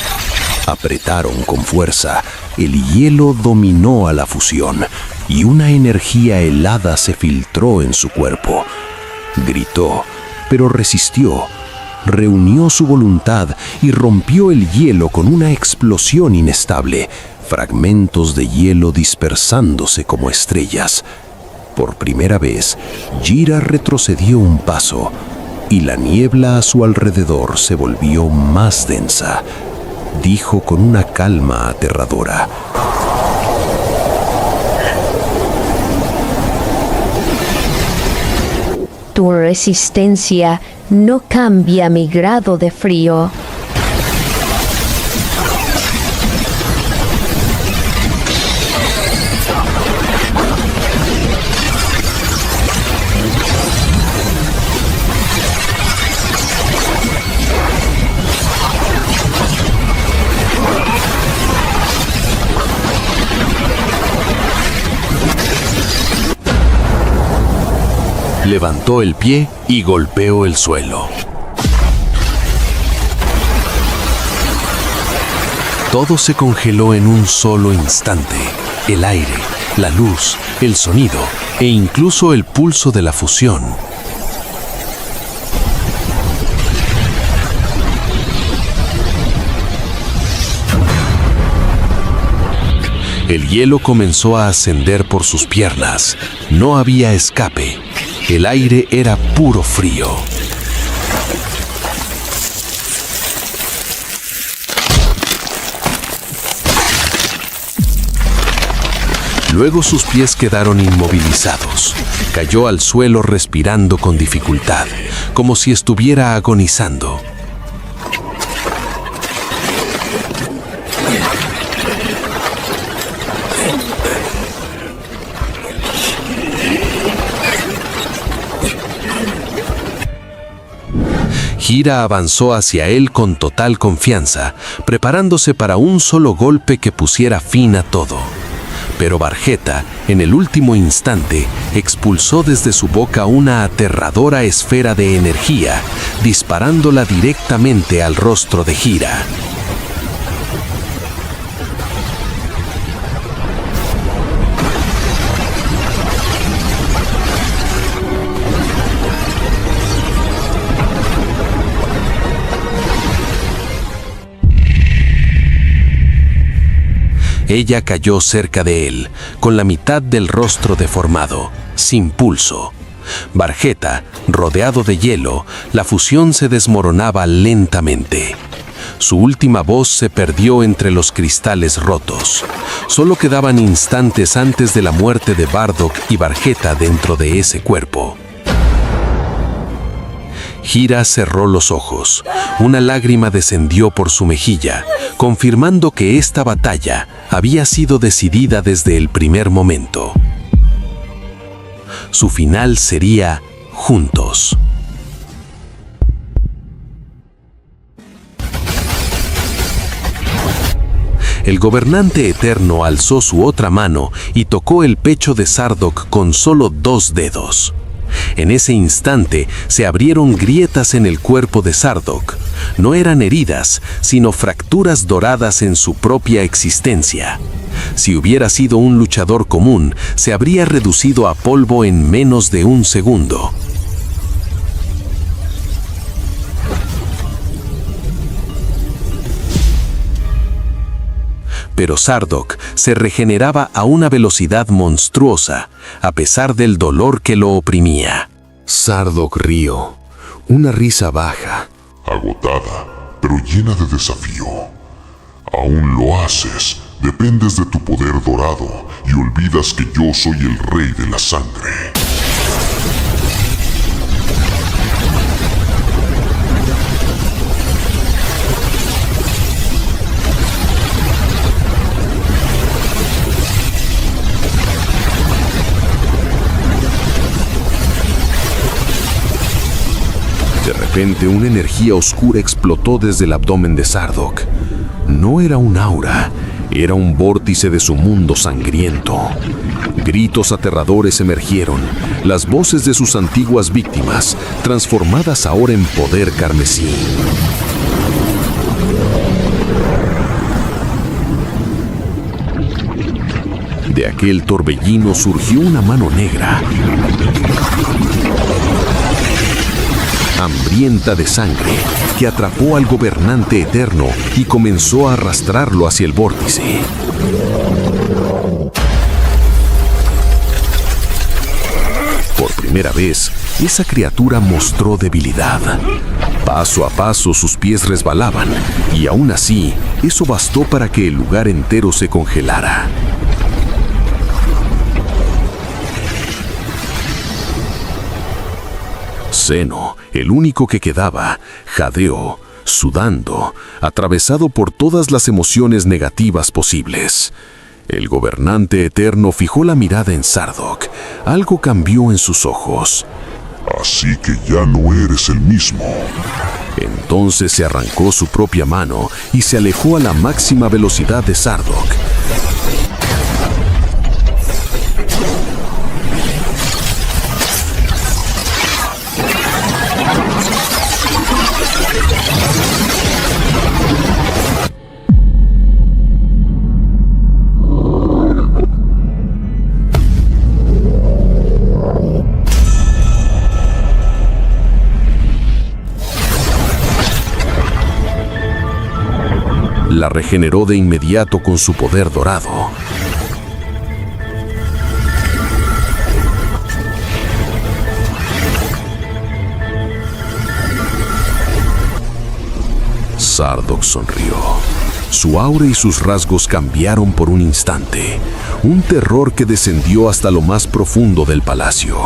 Apretaron con fuerza, el hielo dominó a la fusión y una energía helada se filtró en su cuerpo. Gritó, pero resistió. Reunió su voluntad y rompió el hielo con una explosión inestable, fragmentos de hielo dispersándose como estrellas. Por primera vez, Jira retrocedió un paso y la niebla a su alrededor se volvió más densa. Dijo con una calma aterradora: Tu resistencia no cambia mi grado de frío. Levantó el pie y golpeó el suelo. Todo se congeló en un solo instante. El aire, la luz, el sonido e incluso el pulso de la fusión. El hielo comenzó a ascender por sus piernas. No había escape. El aire era puro frío. Luego sus pies quedaron inmovilizados. Cayó al suelo respirando con dificultad, como si estuviera agonizando. Jira avanzó hacia él con total confianza, preparándose para un solo golpe que pusiera fin a todo. Pero Vegeta, en el último instante, expulsó desde su boca una aterradora esfera de energía, disparándola directamente al rostro de Jira. ella cayó cerca de él, con la mitad del rostro deformado, sin pulso. Barjeta, rodeado de hielo, la fusión se desmoronaba lentamente. Su última voz se perdió entre los cristales rotos. Solo quedaban instantes antes de la muerte de Bardock y Barjeta dentro de ese cuerpo. Hira cerró los ojos. Una lágrima descendió por su mejilla, confirmando que esta batalla había sido decidida desde el primer momento. Su final sería juntos. El gobernante eterno alzó su otra mano y tocó el pecho de Sardock con solo 2 dedos. En ese instante se abrieron grietas en el cuerpo de Sardock. No eran heridas, sino fracturas doradas en su propia existencia. Si hubiera sido un luchador común, se habría reducido a polvo en menos de 1 segundo. Pero Sardock se regeneraba a una velocidad monstruosa, a pesar del dolor que lo oprimía. Sardock rió, una risa baja. Agotada, pero llena de desafío. Aún lo haces, dependes de tu poder dorado y olvidas que yo soy el rey de la sangre. De repente, una energía oscura explotó desde el abdomen de Sardock. No era un aura, era un vórtice de su mundo sangriento. Gritos aterradores emergieron, las voces de sus antiguas víctimas, transformadas ahora en poder carmesí. De aquel torbellino surgió una mano negra, hambrienta de sangre, que atrapó al gobernante eterno y comenzó a arrastrarlo hacia el vórtice. Por primera vez, esa criatura mostró debilidad. Paso a paso sus pies resbalaban, y aún así, eso bastó para que el lugar entero se congelara. Zeno, el único que quedaba, jadeó, sudando, atravesado por todas las emociones negativas posibles. El gobernante eterno fijó la mirada en Sardock. Algo cambió en sus ojos. Así que ya no eres el mismo. Entonces se arrancó su propia mano y se alejó a la máxima velocidad de Sardock. La regeneró de inmediato con su poder dorado. Sardock sonrió. Su aura y sus rasgos cambiaron por un instante. Un terror que descendió hasta lo más profundo del palacio.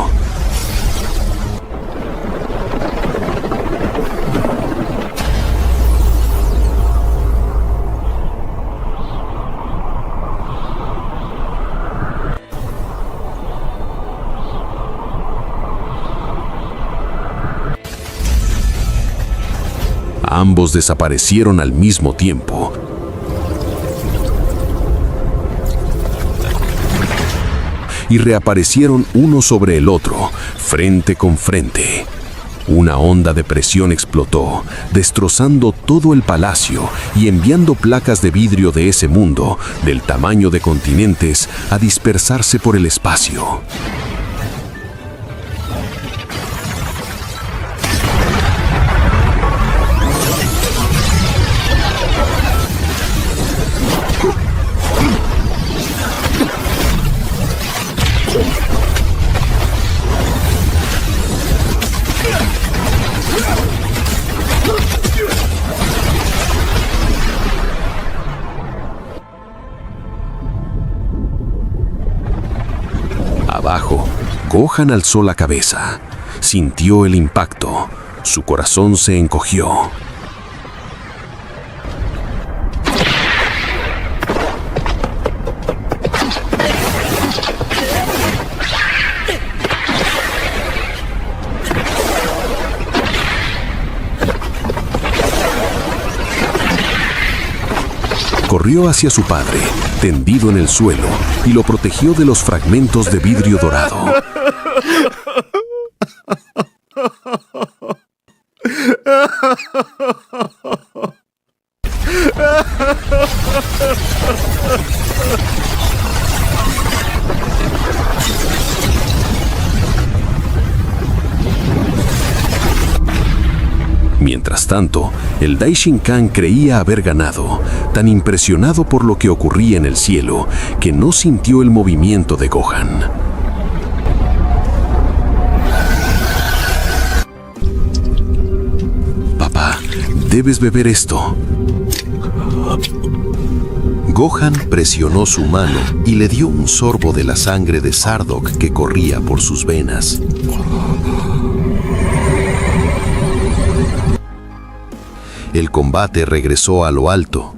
Ambos desaparecieron al mismo tiempo. Y reaparecieron uno sobre el otro, frente con frente. Una onda de presión explotó, destrozando todo el palacio y enviando placas de vidrio de ese mundo, del tamaño de continentes, a dispersarse por el espacio. abajo, Gohan alzó la cabeza. Sintió el impacto. Su corazón se encogió. Corrió hacia su padre, tendido en el suelo, y lo protegió de los fragmentos de vidrio dorado. Mientras tanto, el Daishinkan creía haber ganado, tan impresionado por lo que ocurría en el cielo, que no sintió el movimiento de Gohan. Papá, debes beber esto. Gohan presionó su mano y le dio un sorbo de la sangre de Sardock que corría por sus venas. El combate regresó a lo alto.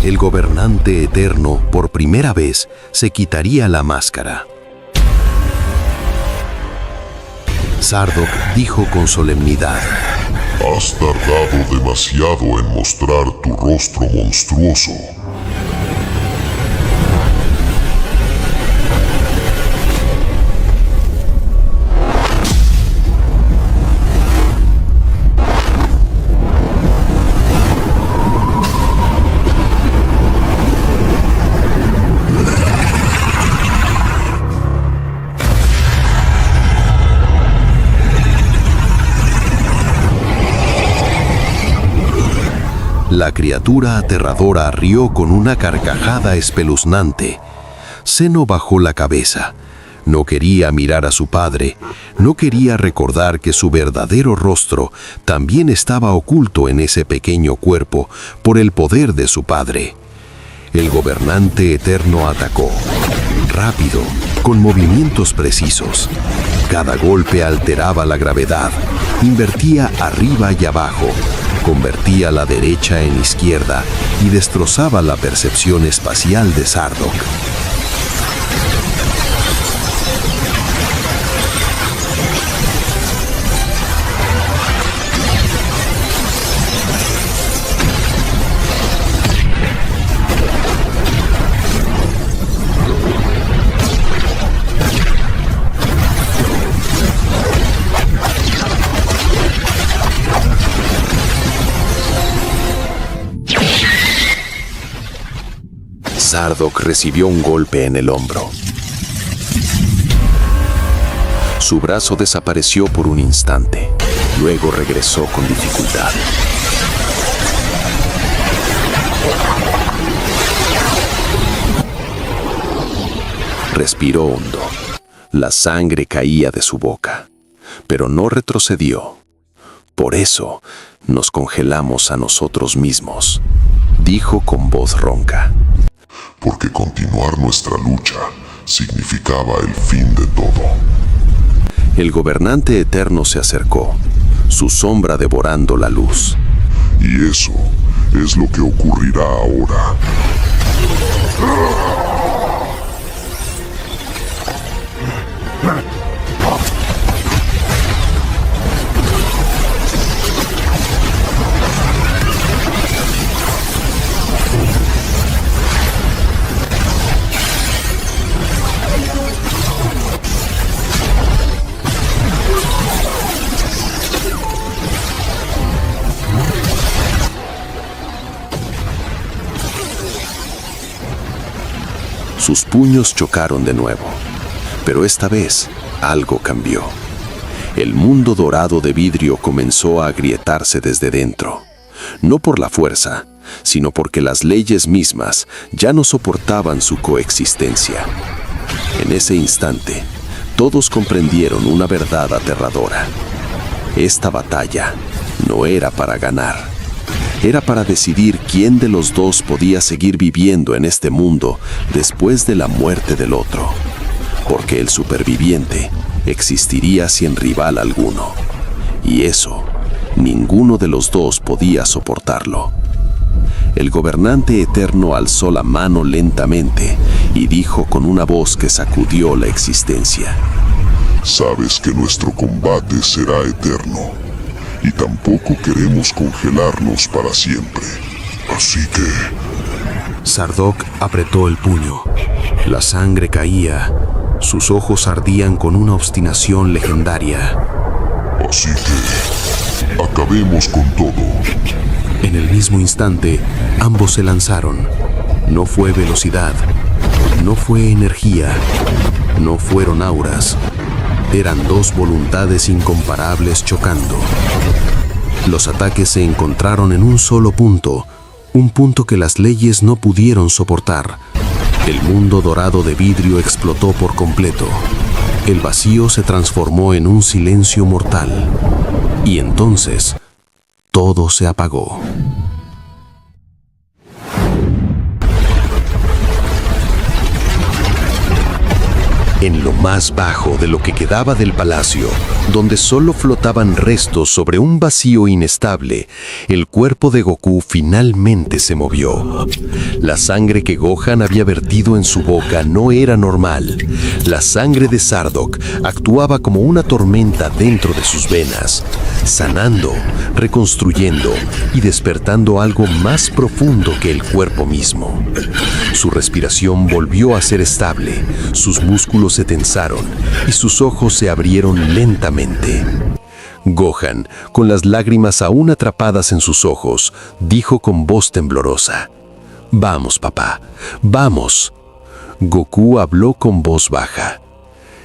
El gobernante eterno, por primera vez, se quitaría la máscara. Sardock dijo con solemnidad: Has tardado demasiado en mostrar tu rostro monstruoso. La criatura aterradora rió con una carcajada espeluznante. Zeno bajó la cabeza. No quería mirar a su padre, no quería recordar que su verdadero rostro también estaba oculto en ese pequeño cuerpo por el poder de su padre. El gobernante eterno atacó, rápido, con movimientos precisos. Cada golpe alteraba la gravedad, invertía arriba y abajo, convertía la derecha en izquierda y destrozaba la percepción espacial de Sardock. Sardock recibió un golpe en el hombro. Su brazo desapareció por un instante. Luego regresó con dificultad. Respiró hondo. La sangre caía de su boca, pero no retrocedió. Por eso nos congelamos a nosotros mismos, dijo con voz ronca. Porque continuar nuestra lucha significaba el fin de todo. El gobernante eterno se acercó, su sombra devorando la luz. Y eso es lo que ocurrirá ahora. Sus puños chocaron de nuevo, pero esta vez algo cambió. El mundo dorado de vidrio comenzó a agrietarse desde dentro, no por la fuerza, sino porque las leyes mismas ya no soportaban su coexistencia. En ese instante, todos comprendieron una verdad aterradora. Esta batalla no era para ganar. Era para decidir quién de los dos podía seguir viviendo en este mundo después de la muerte del otro. Porque el superviviente existiría sin rival alguno. Y eso, ninguno de los dos podía soportarlo. El gobernante eterno alzó la mano lentamente y dijo con una voz que sacudió la existencia. Sabes que nuestro combate será eterno. Y tampoco queremos congelarnos para siempre. Así que... Sardock apretó el puño. La sangre caía. Sus ojos ardían con una obstinación legendaria. Así que... acabemos con todo. En el mismo instante, ambos se lanzaron. No fue velocidad. No fue energía. No fueron auras. Eran dos voluntades incomparables chocando. Los ataques se encontraron en un solo punto, un punto que las leyes no pudieron soportar. El mundo dorado de vidrio explotó por completo. El vacío se transformó en un silencio mortal. Y entonces, todo se apagó. En lo más bajo de lo que quedaba del palacio, donde solo flotaban restos sobre un vacío inestable, el cuerpo de Goku finalmente se movió. La sangre que Gohan había vertido en su boca no era normal. La sangre de Sardock actuaba como una tormenta dentro de sus venas, sanando, reconstruyendo y despertando algo más profundo que el cuerpo mismo. Su respiración volvió a ser estable, sus músculos se tensaron y sus ojos se abrieron lentamente. Gohan, con las lágrimas aún atrapadas en sus ojos, dijo con voz temblorosa: «Vamos, papá, vamos». Goku habló con voz baja.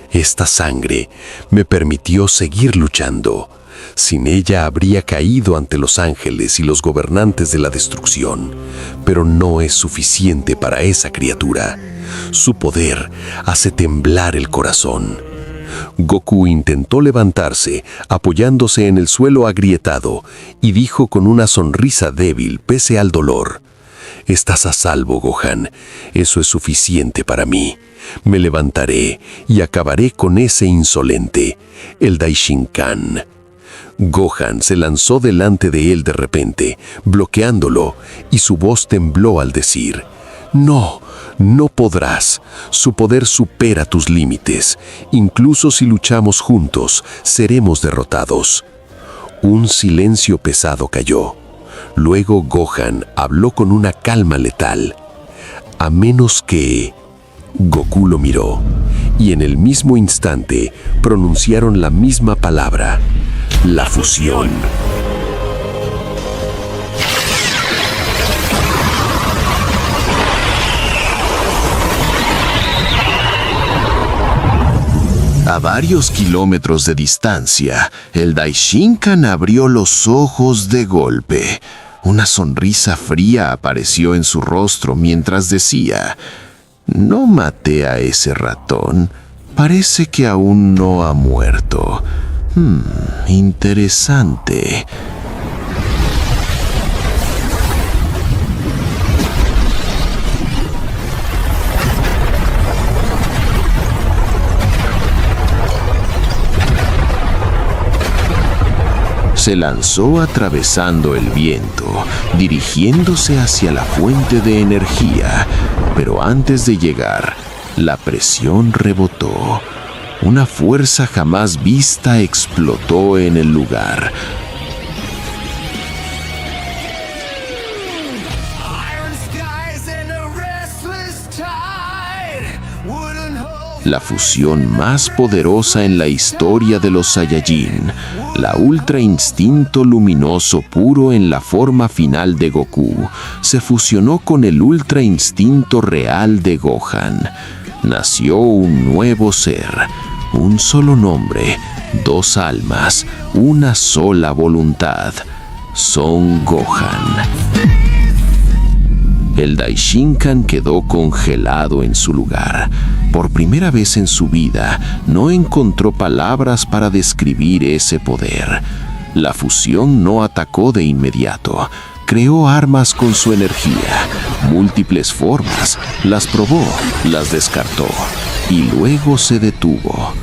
«Esta sangre me permitió seguir luchando. Sin ella habría caído ante los ángeles y los gobernantes de la destrucción, pero no es suficiente para esa criatura. Su poder hace temblar el corazón». Goku intentó levantarse, apoyándose en el suelo agrietado, y dijo con una sonrisa débil pese al dolor: «Estás a salvo, Gohan. Eso es suficiente para mí. Me levantaré y acabaré con ese insolente, el Daishinkan». Gohan se lanzó delante de él de repente, bloqueándolo, y su voz tembló al decir: «No, no podrás. Su poder supera tus límites. Incluso si luchamos juntos, seremos derrotados». Un silencio pesado cayó. Luego Gohan habló con una calma letal: «A menos que...». Goku lo miró, y en el mismo instante pronunciaron la misma palabra: la fusión. A varios kilómetros de distancia, el Daishinkan abrió los ojos de golpe. Una sonrisa fría apareció en su rostro mientras decía: «No maté a ese ratón. Parece que aún no ha muerto. Interesante». Se lanzó atravesando el viento, dirigiéndose hacia la fuente de energía, pero antes de llegar, la presión rebotó. Una fuerza jamás vista explotó en el lugar. La fusión más poderosa en la historia de los Saiyajin, la Ultra Instinto Luminoso puro en la forma final de Goku, se fusionó con el Ultra Instinto real de Gohan. Nació un nuevo ser, un solo nombre, dos almas, una sola voluntad. Son Gohan. El Daishinkan quedó congelado en su lugar. Por primera vez en su vida, no encontró palabras para describir ese poder. La fusión no atacó de inmediato. Creó armas con su energía, múltiples formas, las probó, las descartó y luego se detuvo.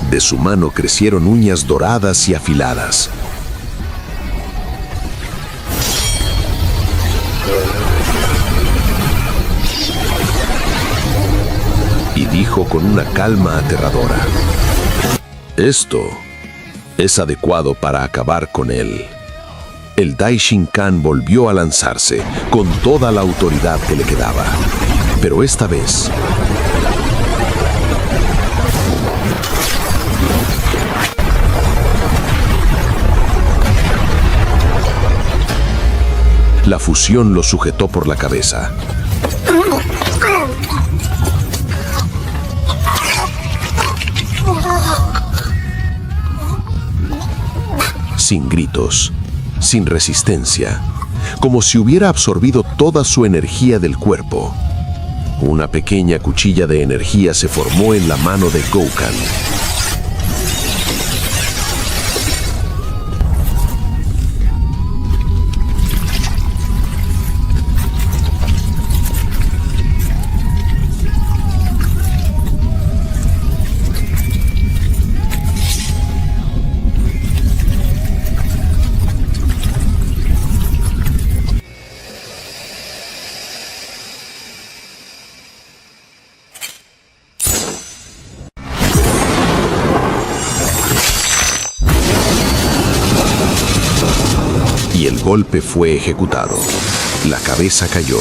De su mano crecieron uñas doradas y afiladas. Y dijo con una calma aterradora: «Esto es adecuado para acabar con él». El Daishinkan volvió a lanzarse con toda la autoridad que le quedaba. Pero esta vez, la fusión lo sujetó por la cabeza. Sin gritos, sin resistencia, como si hubiera absorbido toda su energía del cuerpo. Una pequeña cuchilla de energía se formó en la mano de Gohan. Y el golpe fue ejecutado. La cabeza cayó.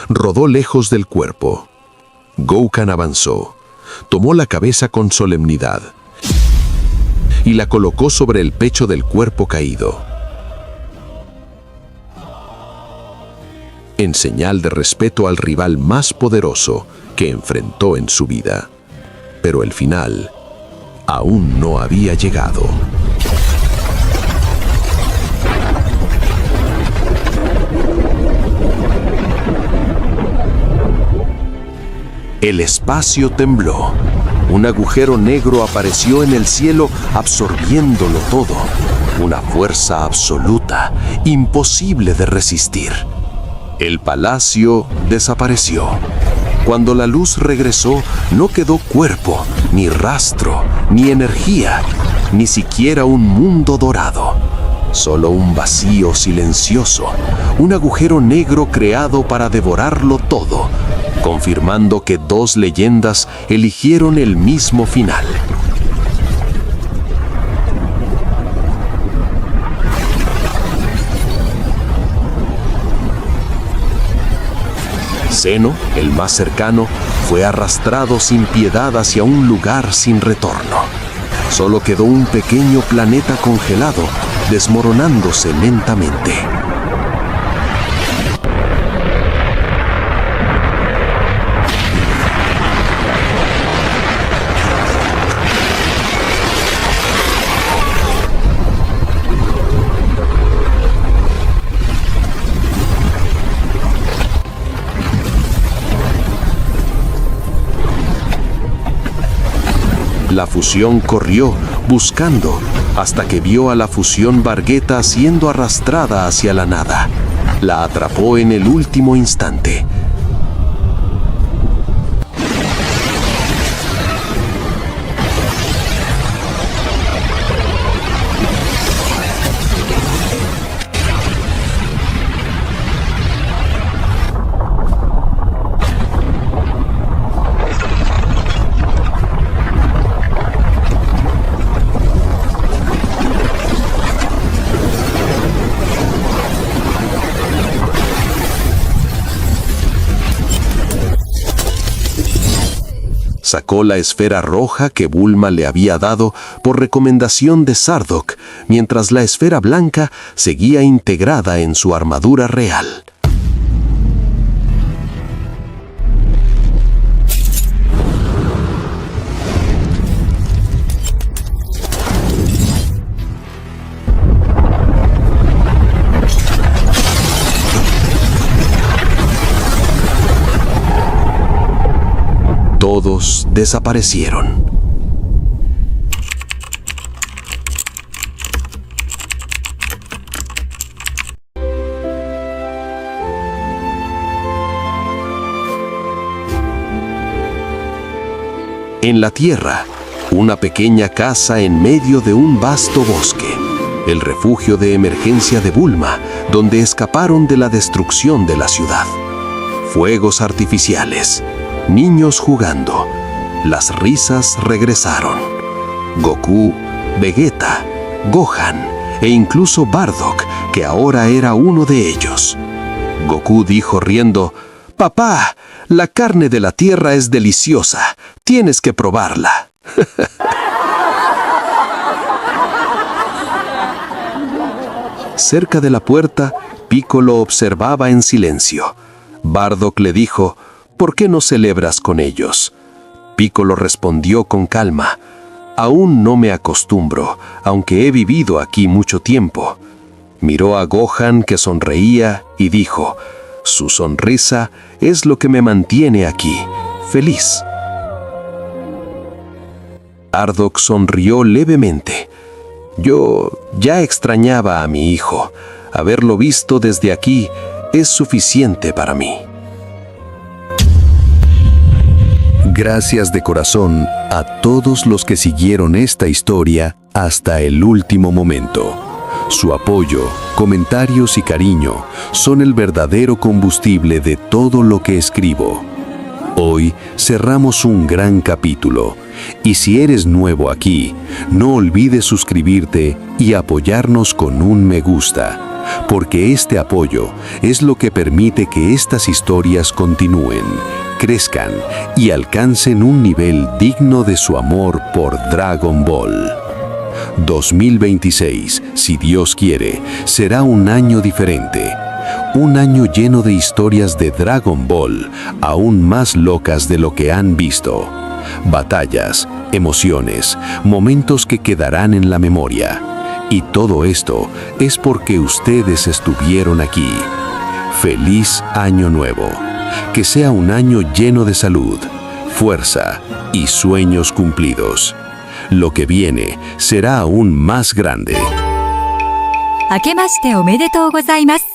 Rodó lejos del cuerpo. Gohan avanzó, tomó la cabeza con solemnidad y la colocó sobre el pecho del cuerpo caído. En señal de respeto al rival más poderoso que enfrentó en su vida. Pero el final aún no había llegado. El espacio tembló. Un agujero negro apareció en el cielo, absorbiéndolo todo. Una fuerza absoluta, imposible de resistir. El palacio desapareció. Cuando la luz regresó, no quedó cuerpo, ni rastro, ni energía, ni siquiera un mundo dorado. Solo un vacío silencioso, un agujero negro creado para devorarlo todo, confirmando que dos leyendas eligieron el mismo final. Zeno, el más cercano, fue arrastrado sin piedad hacia un lugar sin retorno. Solo quedó un pequeño planeta congelado, desmoronándose lentamente. La fusión corrió, buscando, hasta que vio a la fusión Bargueta siendo arrastrada hacia la nada. La atrapó en el último instante. Sacó la esfera roja que Bulma le había dado por recomendación de Sardoc, mientras la esfera blanca seguía integrada en su armadura real. Todos desaparecieron. En la Tierra, una pequeña casa en medio de un vasto bosque, el refugio de emergencia de Bulma, donde escaparon de la destrucción de la ciudad. Fuegos artificiales, niños jugando, las risas regresaron. Goku, Vegeta, Gohan e incluso Bardock, que ahora era uno de ellos. Goku dijo riendo: «Papá, la carne de la tierra es deliciosa, tienes que probarla». Cerca de la puerta, Piccolo observaba en silencio. Bardock le dijo: «¿Por qué no celebras con ellos?». Piccolo respondió con calma: «Aún no me acostumbro, aunque he vivido aquí mucho tiempo». Miró a Gohan, que sonreía, y dijo: «Su sonrisa es lo que me mantiene aquí, feliz». Bardock sonrió levemente. «Yo ya extrañaba a mi hijo. Haberlo visto desde aquí es suficiente para mí». Gracias de corazón a todos los que siguieron esta historia hasta el último momento. Su apoyo, comentarios y cariño son el verdadero combustible de todo lo que escribo. Hoy cerramos un gran capítulo, y si eres nuevo aquí, no olvides suscribirte y apoyarnos con un me gusta, porque este apoyo es lo que permite que estas historias continúen, crezcan y alcancen un nivel digno de su amor por Dragon Ball. 2026, si Dios quiere, será un año diferente. Un año lleno de historias de Dragon Ball, aún más locas de lo que han visto. Batallas, emociones, momentos que quedarán en la memoria. Y todo esto es porque ustedes estuvieron aquí. ¡Feliz Año Nuevo! Que sea un año lleno de salud, fuerza y sueños cumplidos. Lo que viene será aún más grande. 明けましておめでとうございます。